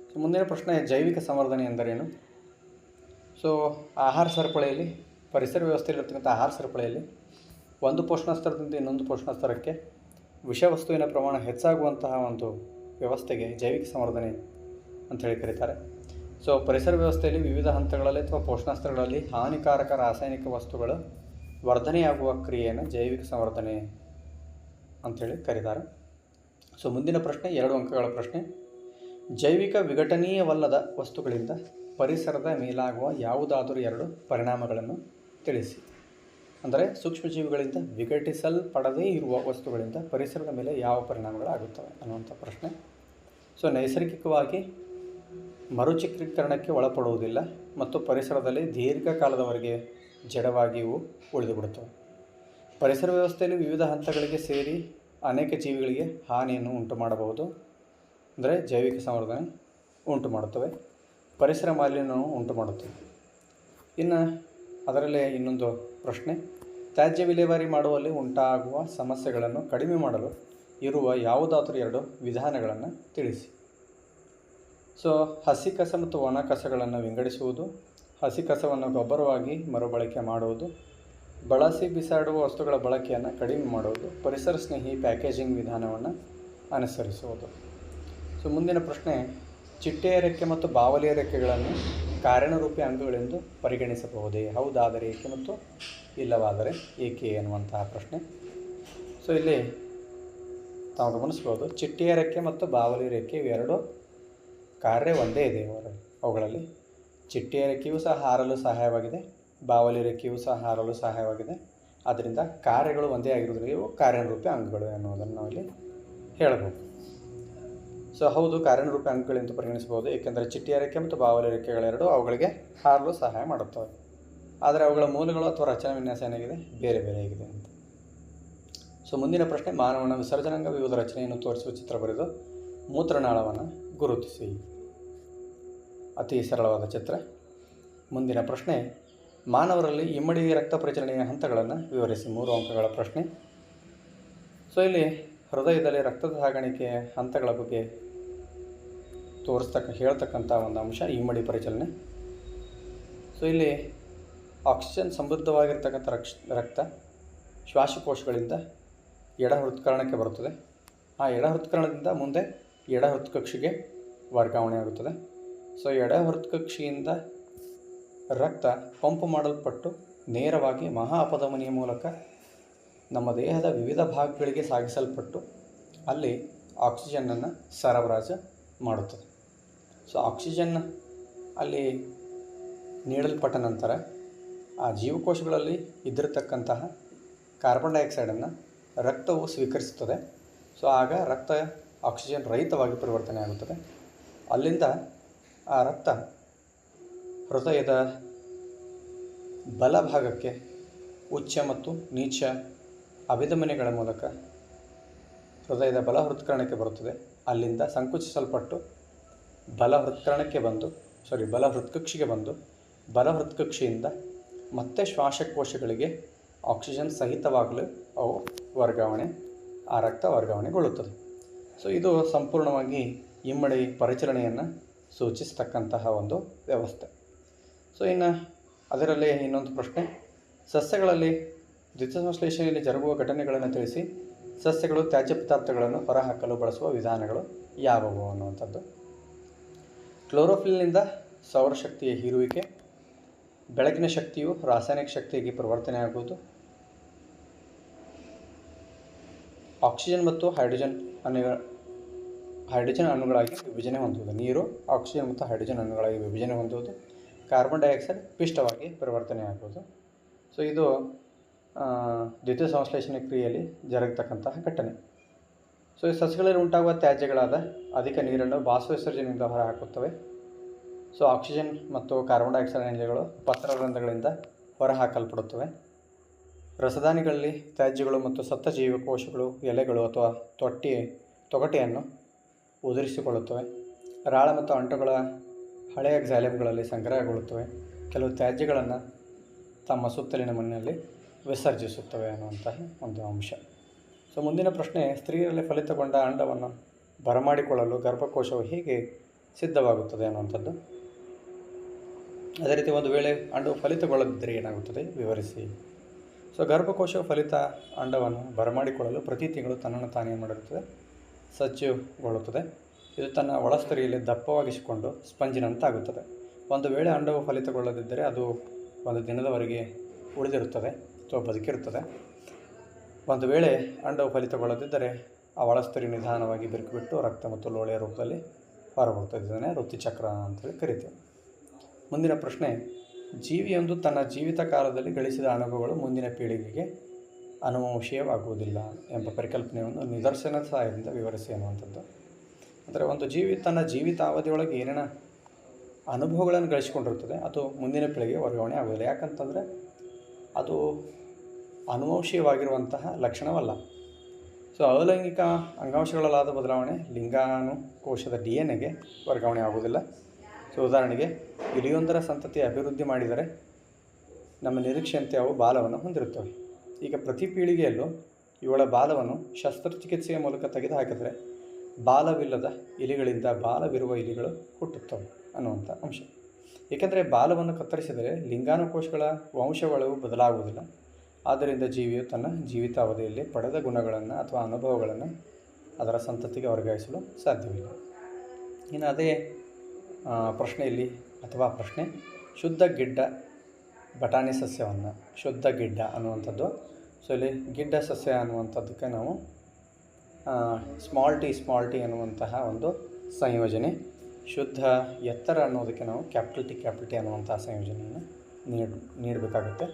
ಸೊ ಮುಂದಿನ ಪ್ರಶ್ನೆ, ಜೈವಿಕ ಸಂವರ್ಧನೆ ಎಂದರೇನು? ಸೊ ಆಹಾರ ಸರಪಳಿಯಲ್ಲಿ, ಪರಿಸರ ವ್ಯವಸ್ಥೆಯಲ್ಲಿರ್ತಕ್ಕಂಥ ಆಹಾರ ಸರಪಳಿಯಲ್ಲಿ ಒಂದು ಪೋಷಣ ಸ್ತರದಿಂದ ಇನ್ನೊಂದು ಪೋಷಣ ಸ್ತರಕ್ಕೆ ವಿಷವಸ್ತುವಿನ ಪ್ರಮಾಣ ಹೆಚ್ಚಾಗುವಂತಹ ಒಂದು ವ್ಯವಸ್ಥೆಗೆ ಜೈವಿಕ ಸಂವರ್ಧನೆ ಅಂಥೇಳಿ ಕರೀತಾರೆ. ಸೊ ಪರಿಸರ ವ್ಯವಸ್ಥೆಯಲ್ಲಿ ವಿವಿಧ ಹಂತಗಳಲ್ಲಿ ಅಥವಾ ಪೋಷಣ ಸ್ತರಗಳಲ್ಲಿ ಹಾನಿಕಾರಕ ರಾಸಾಯನಿಕ ವಸ್ತುಗಳು ವರ್ಧನೆಯಾಗುವ ಕ್ರಿಯೆಯನ್ನು ಜೈವಿಕ ಸಂವರ್ಧನೆ ಅಂಥೇಳಿ ಕರೀತಾರೆ. ಸೊ ಮುಂದಿನ ಪ್ರಶ್ನೆ 2 ಅಂಕಗಳ ಪ್ರಶ್ನೆ, ಜೈವಿಕ ವಿಘಟನೀಯವಲ್ಲದ ವಸ್ತುಗಳಿಂದ ಪರಿಸರದ ಮೇಲಾಗುವ ಯಾವುದಾದರೂ 2 ಪರಿಣಾಮಗಳನ್ನು ತಿಳಿಸಿ. ಅಂದರೆ ಸೂಕ್ಷ್ಮಜೀವಿಗಳಿಂದ ವಿಘಟಿಸಲ್ಪಡದೇ ಇರುವ ವಸ್ತುಗಳಿಂದ ಪರಿಸರದ ಮೇಲೆ ಯಾವ ಪರಿಣಾಮಗಳಾಗುತ್ತವೆ ಅನ್ನುವಂಥ ಪ್ರಶ್ನೆ. ಸೊ ನೈಸರ್ಗಿಕವಾಗಿ ಮರುಚಿತ್ರೀಕರಣಕ್ಕೆ ಒಳಪಡುವುದಿಲ್ಲ ಮತ್ತು ಪರಿಸರದಲ್ಲಿ ದೀರ್ಘಕಾಲದವರೆಗೆ ಜಡವಾಗಿಯೂ ಉಳಿದುಬಿಡುತ್ತವೆ. ಪರಿಸರ ವ್ಯವಸ್ಥೆಯಲ್ಲಿ ವಿವಿಧ ಹಂತಗಳಿಗೆ ಸೇರಿ ಅನೇಕ ಜೀವಿಗಳಿಗೆ ಹಾನಿಯನ್ನು ಉಂಟು ಮಾಡಬಹುದು, ಅಂದರೆ ಜೈವಿಕ ಸಂವರ್ಧನೆ ಉಂಟು ಮಾಡುತ್ತವೆ. ಪರಿಸರ ಮಾಲಿನ್ಯವನ್ನು ಉಂಟು ಮಾಡುತ್ತವೆ. ಇನ್ನು ಅದರಲ್ಲೇ ಇನ್ನೊಂದು ಪ್ರಶ್ನೆ, ತ್ಯಾಜ್ಯ ವಿಲೇವಾರಿ ಮಾಡುವಲ್ಲಿ ಉಂಟಾಗುವ ಸಮಸ್ಯೆಗಳನ್ನು ಕಡಿಮೆ ಮಾಡಲು ಇರುವ ಯಾವುದಾದರೂ 2 ವಿಧಾನಗಳನ್ನು ತಿಳಿಸಿ. ಸೊ ಹಸಿ ಕಸ ಮತ್ತು ಒಣ ಕಸಗಳನ್ನು ವಿಂಗಡಿಸುವುದು, ಹಸಿ ಕಸವನ್ನು ಗೊಬ್ಬರವಾಗಿ ಮರುಬಳಕೆ ಮಾಡುವುದು, ಬಳಸಿ ಬಿಸಾಡುವ ವಸ್ತುಗಳ ಬಳಕೆಯನ್ನು ಕಡಿಮೆ ಮಾಡುವುದು, ಪರಿಸರ ಸ್ನೇಹಿ ಪ್ಯಾಕೇಜಿಂಗ್ ವಿಧಾನವನ್ನು ಅನುಸರಿಸುವುದು. ಸೊ ಮುಂದಿನ ಪ್ರಶ್ನೆ, ಚಿಟ್ಟೆಯ ರೆಕ್ಕೆ ಮತ್ತು ಬಾವಲಿಯ ರೆಕ್ಕೆಗಳನ್ನು ಕಾರಣರೂಪಿ ಅಂಗಗಳೆಂದು ಪರಿಗಣಿಸಬಹುದೇ? ಹೌದಾದರೆ ಏಕೆ ಮತ್ತು ಇಲ್ಲವಾದರೆ ಏಕೆ ಎನ್ನುವಂತಹ ಪ್ರಶ್ನೆ. ಸೊ ಇಲ್ಲಿ ತಾವು ಗಮನಿಸ್ಬೋದು, ಚಿಟ್ಟೆಯ ರೆಕ್ಕೆ ಮತ್ತು ಬಾವಲಿ ರೆಕ್ಕೆ ಇವೆರಡು ಕಾರ್ಯ ಒಂದೇ ಇದೆ ಅವುಗಳಲ್ಲಿ. ಚಿಟ್ಟೆಯ ರೆಕ್ಕೆಯೂ ಸಹ ಹಾರಲು ಸಹಾಯವಾಗಿದೆ, ಬಾವಲಿ ರೆಕ್ಕೆಯೂ ಸಹ ಹಾರಲು ಸಹಾಯವಾಗಿದೆ. ಆದ್ದರಿಂದ ಕಾರ್ಯಗಳು ಒಂದೇ ಆಗಿರೋದ್ರಿಂದ ಇವು ಕಾರ್ಯರೂಪಿ ಅಂಗಗಳು ಎನ್ನುವುದನ್ನು ನಾವಿಲ್ಲಿ ಹೇಳಬಹುದು. ಸೊ ಹೌದು, ಕಾರ್ಯರೂಪಿ ಅಂಗಗಳೆಂದು ಪರಿಗಣಿಸಬಹುದು, ಏಕೆಂದರೆ ಚಿಟ್ಟೆಯ ರೆಕ್ಕೆ ಮತ್ತು ಬಾವಲಿ ರೆಕ್ಕೆಗಳೆರಡು ಅವುಗಳಿಗೆ ಹಾರಲು ಸಹಾಯ ಮಾಡುತ್ತವೆ. ಆದರೆ ಅವುಗಳ ಮೂಲಗಳು ಅಥವಾ ರಚನಾ ವಿನ್ಯಾಸ ಏನಾಗಿದೆ, ಬೇರೆ ಬೇರೆಯಾಗಿದೆ ಅಂತ. ಸೊ ಮುಂದಿನ ಪ್ರಶ್ನೆ, ಮಾನವನ ವಿಸರ್ಜನಾಂಗ ವಿವಿಧ ರಚನೆಯನ್ನು ತೋರಿಸುವ ಚಿತ್ರ ಬರೆದು ಮೂತ್ರನಾಳವನ್ನು ಗುರುತಿಸಿ. ಅತಿ ಸರಳವಾದ ಚಿತ್ರ. ಮುಂದಿನ ಪ್ರಶ್ನೆ, ಮಾನವರಲ್ಲಿ ಇಮ್ಮಡಿ ರಕ್ತ ಪರಿಚಲನೆಯ ಹಂತಗಳನ್ನು ವಿವರಿಸಿ. 3 ಅಂಕಗಳ ಪ್ರಶ್ನೆ. ಸೊ ಇಲ್ಲಿ ಹೃದಯದಲ್ಲಿ ರಕ್ತದ ಸಾಗಾಣಿಕೆಯ ಹಂತಗಳ ಬಗ್ಗೆ ಹೇಳ್ತಕ್ಕಂಥ ಒಂದು ಅಂಶ ಇಮ್ಮಡಿ ಪರಿಚಲನೆ. ಸೊ ಇಲ್ಲಿ ಆಕ್ಸಿಜನ್ ಸಮೃದ್ಧವಾಗಿರ್ತಕ್ಕಂಥ ರಕ್ತ ಶ್ವಾಸಕೋಶಗಳಿಂದ ಎಡ ಹೃತ್ಕರ್ಣಕ್ಕೆ ಬರುತ್ತದೆ. ಆ ಎಡ ಹೃತ್ಕರ್ಣದಿಂದ ಮುಂದೆ ಎಡ ಹೃತ್ಕಕ್ಷಿಗೆ ವರ್ಗಾವಣೆ ಆಗುತ್ತದೆ. ಸೊ ಎಡ ಹೃತ್ಕಕ್ಷಿಯಿಂದ ರಕ್ತ ಪಂಪ್ ಮಾಡಲ್ಪಟ್ಟು ನೇರವಾಗಿ ಮಹಾ ಅಪಧಮನಿಯ ಮೂಲಕ ನಮ್ಮ ದೇಹದ ವಿವಿಧ ಭಾಗಗಳಿಗೆ ಸಾಗಿಸಲ್ಪಟ್ಟು ಅಲ್ಲಿ ಆಕ್ಸಿಜನ್ನನ್ನು ಸರಬರಾಜು ಮಾಡುತ್ತದೆ. ಸೊ ಆಕ್ಸಿಜನ್ ಅಲ್ಲಿ ನೀಡಲ್ಪಟ್ಟ ನಂತರ ಆ ಜೀವಕೋಶಗಳಲ್ಲಿ ಇದ್ದಿರತಕ್ಕಂತಹ ಕಾರ್ಬನ್ ಡೈಆಕ್ಸೈಡನ್ನು ರಕ್ತವು ಸ್ವೀಕರಿಸುತ್ತದೆ. ಸೊ ಆಗ ರಕ್ತ ಆಕ್ಸಿಜನ್ ರಹಿತವಾಗಿ ಪರಿವರ್ತನೆ ಆಗುತ್ತದೆ. ಅಲ್ಲಿಂದ ಆ ರಕ್ತ ಹೃದಯದ ಬಲಭಾಗಕ್ಕೆ ಉಚ್ಚ ಮತ್ತು ನೀಚ ಅಭಿಧಮನಿಗಳ ಮೂಲಕ ಹೃದಯದ ಬಲ ಹೃತ್ಕರ್ಣಕ್ಕೆ ಬರುತ್ತದೆ. ಅಲ್ಲಿಂದ ಸಂಕುಚಿಸಲ್ಪಟ್ಟು ಬಲ ಹೃತ್ಕಕ್ಷಿಗೆ ಬಂದು ಬಲ ಹೃತ್ಕಕ್ಷಿಯಿಂದ ಮತ್ತೆ ಶ್ವಾಸಕೋಶಗಳಿಗೆ ಆಕ್ಸಿಜನ್ ಸಹಿತವಾಗಲು ಆ ರಕ್ತ ವರ್ಗಾವಣೆಗೊಳ್ಳುತ್ತದೆ. ಸೊ ಇದು ಸಂಪೂರ್ಣವಾಗಿ ಇಮ್ಮಡಿ ಪರಿಚಲನೆಯನ್ನು ಸೂಚಿಸ್ತಕ್ಕಂತಹ ಒಂದು ವ್ಯವಸ್ಥೆ. ಸೊ ಇನ್ನು ಅದರಲ್ಲಿ ಇನ್ನೊಂದು ಪ್ರಶ್ನೆ, ಸಸ್ಯಗಳಲ್ಲಿ ದ್ಯುತಿಸಂಶ್ಲೇಷಣೆಯಲ್ಲಿ ಜರುಗುವ ಘಟನೆಗಳನ್ನು ತಿಳಿಸಿ. ಸಸ್ಯಗಳು ತ್ಯಾಜ್ಯ ಪದಾರ್ಥಗಳನ್ನು ಹೊರಹಾಕಲು ಬಳಸುವ ವಿಧಾನಗಳು ಯಾವುವು ಅನ್ನುವಂಥದ್ದು. ಕ್ಲೋರೋಫಿಲ್ನಿಂದ ಸೌರಶಕ್ತಿಯ ಹೀರುವಿಕೆ, ಬೆಳಕಿನ ಶಕ್ತಿಯು ರಾಸಾಯನಿಕ ಶಕ್ತಿಯಾಗಿ ಪರಿವರ್ತನೆ ಆಗುವುದು, ಆಕ್ಸಿಜನ್ ಮತ್ತು ಹೈಡ್ರೋಜನ್ ಅಣುಗಳಾಗಿ ವಿಭಜನೆ ಹೊಂದುವುದು. ನೀರು ಆಕ್ಸಿಜನ್ ಮತ್ತು ಹೈಡ್ರೋಜನ್ ಅಣುಗಳಾಗಿ ವಿಭಜನೆ ಹೊಂದುವುದು, ಕಾರ್ಬನ್ ಡೈಆಕ್ಸೈಡ್ ಪಿಷ್ಟವಾಗಿ ಪರಿವರ್ತನೆ ಆಗುವುದು. ಸೊ ಇದು ದ್ವಿತೀಯ ಸಂಶ್ಲೇಷಣೆ ಕ್ರಿಯೆಯಲ್ಲಿ ಜರುಗತಕ್ಕಂತಹ ಘಟನೆ. ಸೊ ಈ ಸಸ್ಯಗಳಲ್ಲಿ ಉಂಟಾಗುವ ತ್ಯಾಜ್ಯಗಳಾದ ಅಧಿಕ ನೀರನ್ನು ಬಾಷ್ಪವಿಸರ್ಜನೆಯಿಂದ ಹೊರಹಾಕುತ್ತವೆ. ಸೊ ಆಕ್ಸಿಜನ್ ಮತ್ತು ಕಾರ್ಬನ್ ಡೈಆಕ್ಸೈಡ್ ಅನಿಲಗಳು ಪತ್ರರಂಧ್ರಗಳಿಂದ ಹೊರಹಾಕಲ್ಪಡುತ್ತವೆ. ರಸದಾನಿಗಳಲ್ಲಿ ತ್ಯಾಜ್ಯಗಳು ಮತ್ತು ಸತ್ತ ಜೀವಕೋಶಗಳು ಎಲೆಗಳು ಅಥವಾ ತೊಗಟೆಯನ್ನು ಉದುರಿಸಿಕೊಳ್ಳುತ್ತವೆ. ರಾಳ ಮತ್ತು ಅಂಟುಗಳ ಹಳೆಯ ಕ್ಸೈಲಮ್ಗಳಲ್ಲಿ ಸಂಗ್ರಹಗೊಳ್ಳುತ್ತವೆ. ಕೆಲವು ತ್ಯಾಜ್ಯಗಳನ್ನು ತಮ್ಮ ಸುತ್ತಲಿನ ಮಣ್ಣಿನಲ್ಲಿ ವಿಸರ್ಜಿಸುತ್ತವೆ ಅನ್ನುವಂತಹ ಒಂದು ಅಂಶ. ಸೊ ಮುಂದಿನ ಪ್ರಶ್ನೆ, ಸ್ತ್ರೀಯರಲ್ಲಿ ಫಲಿತಗೊಂಡ ಅಂಡವನ್ನು ಬರಮಾಡಿಕೊಳ್ಳಲು ಗರ್ಭಕೋಶವು ಹೇಗೆ ಸಿದ್ಧವಾಗುತ್ತದೆ ಅನ್ನುವಂಥದ್ದು. ಅದೇ ರೀತಿ ಒಂದು ವೇಳೆ ಅಂಡವು ಫಲಿತಗೊಳ್ಳದಿದ್ದರೆ ಏನಾಗುತ್ತದೆ ವಿವರಿಸಿ. ಸೊ ಗರ್ಭಕೋಶವು ಫಲಿತ ಅಂಡವನ್ನು ಬರಮಾಡಿಕೊಳ್ಳಲು ಪ್ರತಿ ತಿಂಗಳು ತನ್ನನ್ನು ತಾನೇ ಮಾಡಿರುತ್ತದೆ, ಸಜ್ಜುಗೊಳ್ಳುತ್ತದೆ. ಇದು ತನ್ನ ಒಳಸ್ತರಿಯಲ್ಲಿ ದಪ್ಪವಾಗಿಸಿಕೊಂಡು ಸ್ಪಂಜಿನಂತಾಗುತ್ತದೆ. ಒಂದು ವೇಳೆ ಅಂಡವು ಫಲಿತಗೊಳ್ಳದಿದ್ದರೆ ಅದು ಒಂದು ದಿನದವರೆಗೆ ಉಳಿದಿರುತ್ತದೆ ಅಥವಾ ಬದುಕಿರುತ್ತದೆ. ಒಂದು ವೇಳೆ ಅಂಡವು ಫಲಿತಗೊಳ್ಳದಿದ್ದರೆ ಆ ಒಳಸ್ತರಿ ನಿಧಾನವಾಗಿ ಬಿರುಕುಬಿಟ್ಟು ರಕ್ತ ಮತ್ತು ಲೋಳೆಯ ರೂಪದಲ್ಲಿ ಹೊರಬರುತ್ತದೆ. ಇದನ್ನೇ ಋತುಚಕ್ರ ಅಂತೇಳಿ ಕರಿತೇವೆ. ಮುಂದಿನ ಪ್ರಶ್ನೆ, ಜೀವಿಯೊಂದು ತನ್ನ ಜೀವಿತ ಕಾಲದಲ್ಲಿ ಗಳಿಸಿದ ಅನುಭವಗಳು ಮುಂದಿನ ಪೀಳಿಗೆಗೆ ಅನುವಂಶೀಯವಾಗುವುದಿಲ್ಲ ಎಂಬ ಪರಿಕಲ್ಪನೆಯನ್ನು ನಿದರ್ಶನದ ಸಹಾಯದಿಂದ ವಿವರಿಸಿ ಅನ್ನುವಂಥದ್ದು. ಅಂದರೆ ಒಂದು ಜೀವಿ ತನ್ನ ಜೀವಿತಾವಧಿಯೊಳಗೆ ಏನೇನ ಅನುಭವಗಳನ್ನು ಗಳಿಸಿಕೊಂಡಿರ್ತದೆ ಅದು ಮುಂದಿನ ಪೀಳಿಗೆಗೆ ವರ್ಗಾವಣೆ ಆಗುವುದಿಲ್ಲ. ಯಾಕಂತಂದರೆ ಅದು ಅನುವಂಶೀಯವಾಗಿರುವಂತಹ ಲಕ್ಷಣವಲ್ಲ. ಸೊ ಅಲೈಂಗಿಕ ಅಂಗಾಂಶಗಳಲ್ಲಾದ ಬದಲಾವಣೆ ಲಿಂಗಾನುಕೋಶದ DNA ವರ್ಗಾವಣೆ ಆಗುವುದಿಲ್ಲ. ಸೊ ಉದಾಹರಣೆಗೆ ಇಲಿಯೊಂದರ ಸಂತತಿ ಅಭಿವೃದ್ಧಿ ಮಾಡಿದರೆ ನಮ್ಮ ನಿರೀಕ್ಷೆಯಂತೆ ಅವು ಬಾಲವನ್ನು ಹೊಂದಿರುತ್ತವೆ. ಈಗ ಪ್ರತಿ ಪೀಳಿಗೆಯಲ್ಲೂ ಇವಳ ಬಾಲವನ್ನು ಶಸ್ತ್ರಚಿಕಿತ್ಸೆಯ ಮೂಲಕ ತೆಗೆದುಹಾಕಿದರೆ ಬಾಲವಿಲ್ಲದ ಇಲಿಗಳಿಂದ ಬಾಲವಿರುವ ಇಲಿಗಳು ಹುಟ್ಟುತ್ತವೆ ಅನ್ನುವಂಥ ಅಂಶ. ಏಕೆಂದರೆ ಬಾಲವನ್ನು ಕತ್ತರಿಸಿದರೆ ಲಿಂಗಾನುಕೋಶಗಳ ವಂಶಾವಳಿಯು ಬದಲಾಗುವುದಿಲ್ಲ. ಆದ್ದರಿಂದ ಜೀವಿಯು ತನ್ನ ಜೀವಿತಾವಧಿಯಲ್ಲಿ ಪಡೆದ ಗುಣಗಳನ್ನು ಅಥವಾ ಅನುಭವಗಳನ್ನು ಅದರ ಸಂತತಿಗೆ ವರ್ಗಾಯಿಸಲು ಸಾಧ್ಯವಿಲ್ಲ. ಇನ್ನು ಅದೇ ಪ್ರಶ್ನೆಯಲ್ಲಿ ಅಥವಾ ಪ್ರಶ್ನೆ ಶುದ್ಧ ಗಿಡ್ಡ ಬಟಾಣಿ ಸಸ್ಯವನ್ನು ಶುದ್ಧ ಗಿಡ್ಡ ಅನ್ನುವಂಥದ್ದು. ಸೊ ಇಲ್ಲಿ ಗಿಡ್ಡ ಸಸ್ಯ ಅನ್ನುವಂಥದ್ದಕ್ಕೆ ನಾವು ಸ್ಮಾಲ್ ಟಿ ಅನ್ನುವಂತಹ ಒಂದು ಸಂಯೋಜನೆ, ಶುದ್ಧ ಎತ್ತರ ಅನ್ನೋದಕ್ಕೆ ನಾವು ಕ್ಯಾಪಿಟಲ್ ಟಿ ಅನ್ನುವಂತಹ ಸಂಯೋಜನೆಯನ್ನು ನೀಡಬೇಕಾಗುತ್ತೆ.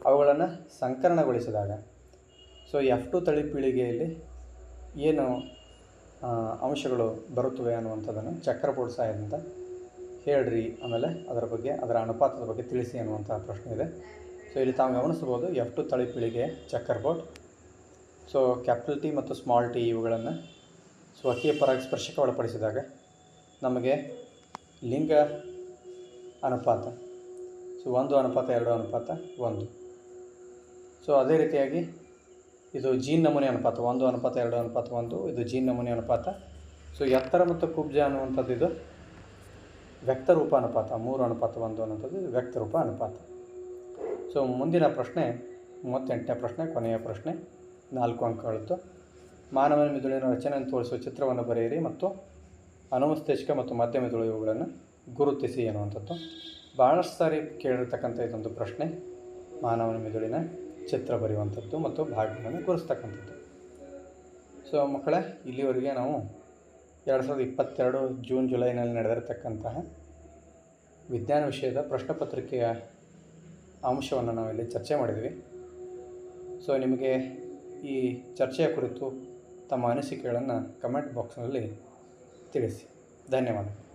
ಅವುಗಳನ್ನು ಸಂಕರಣಗೊಳಿಸಿದಾಗ ಸೊ F2 ತಳಿ ಪೀಳಿಗೆಯಲ್ಲಿ ಏನು ಅಂಶಗಳು ಬರುತ್ತವೆ ಅನ್ನುವಂಥದ್ದನ್ನು ಚಕ್ರಬೋರ್ಡ್ ಸಹಾಯದಿಂದ ಹೇಳ್ರಿ, ಆಮೇಲೆ ಅದರ ಅನುಪಾತದ ಬಗ್ಗೆ ತಿಳಿಸಿ ಅನ್ನುವಂಥ ಪ್ರಶ್ನೆ ಇದೆ. ಸೊ ಇಲ್ಲಿ ತಾವು ಗಮನಿಸ್ಬೋದು F2 ತಳಿ ಪೀಳಿಗೆ ಚಕ್ಕರ್ ಬೋರ್ಡ್. ಸೊ ಕ್ಯಾಪಿಟಲ್ ಟಿ ಮತ್ತು ಸ್ಮಾಲ್ ಟಿ ಇವುಗಳನ್ನು ಸ್ವಕೀಯ ಪರಾಗಸ್ಪರ್ಶಕ್ಕೆ ಒಳಪಡಿಸಿದಾಗ ನಮಗೆ ಲಿಂಗ ಅನುಪಾತ ಸೊ 1:2:1. ಸೊ ಅದೇ ರೀತಿಯಾಗಿ ಇದು ಜೀನ್ ನಮೂನೆ ಅನುಪಾತ 1:2:1. ಇದು ಜೀನ್ ನಮೂನೆ ಅನುಪಾತ. ಸೊ ಎತ್ತರ ಮತ್ತು ಕುಬ್ಜ ಅನ್ನುವಂಥದ್ದು ಇದು ವ್ಯಕ್ತರೂಪ ಅನುಪಾತ 3:1 ಅನ್ನುವಂಥದ್ದು ಇದು ವ್ಯಕ್ತರೂಪ ಅನುಪಾತ. ಸೊ ಮುಂದಿನ ಪ್ರಶ್ನೆ 38ನೇ ಪ್ರಶ್ನೆ, ಕೊನೆಯ ಪ್ರಶ್ನೆ, 4 ಅಂಕಗಳದ್ದು. ಮಾನವನ ಮಿದುಳಿನ ರಚನೆಯನ್ನು ತೋರಿಸುವ ಚಿತ್ರವನ್ನು ಬರೆಯಿರಿ ಮತ್ತು ಅನುಮಸ್ತಿಷ್ಕ ಮತ್ತು ಮಧ್ಯ ಮಿದುಳು ಇವುಗಳನ್ನು ಗುರುತಿಸಿ ಅನ್ನುವಂಥದ್ದು. ಭಾಳಷ್ಟು ಸಾರಿ ಕೇಳಿರ್ತಕ್ಕಂಥ ಇದೊಂದು ಪ್ರಶ್ನೆ, ಮಾನವನ ಮಿದುಳಿನ ಚಿತ್ರ ಬರೆಯುವಂಥದ್ದು ಮತ್ತು ಭಾಗಗಳನ್ನು ಗುರುಸ್ತಕ್ಕಂಥದ್ದು. ಸೊ ಮಕ್ಕಳೇ, ಇಲ್ಲಿವರೆಗೆ ನಾವು 2022 ಜೂನ್ ಜುಲೈನಲ್ಲಿ ನಡೆದಿರತಕ್ಕಂತಹ ವಿಜ್ಞಾನ ವಿಷಯದ ಪ್ರಶ್ನೆ ಪತ್ರಿಕೆಯ ಅಂಶವನ್ನು ನಾವಿಲ್ಲಿ ಚರ್ಚೆ ಮಾಡಿದ್ವಿ. ಸೊ ನಿಮಗೆ ಈ ಚರ್ಚೆಯ ಕುರಿತು ತಮ್ಮ ಅನಿಸಿಕೆಗಳನ್ನು ಕಮೆಂಟ್ ಬಾಕ್ಸ್ನಲ್ಲಿ ತಿಳಿಸಿ. ಧನ್ಯವಾದಗಳು.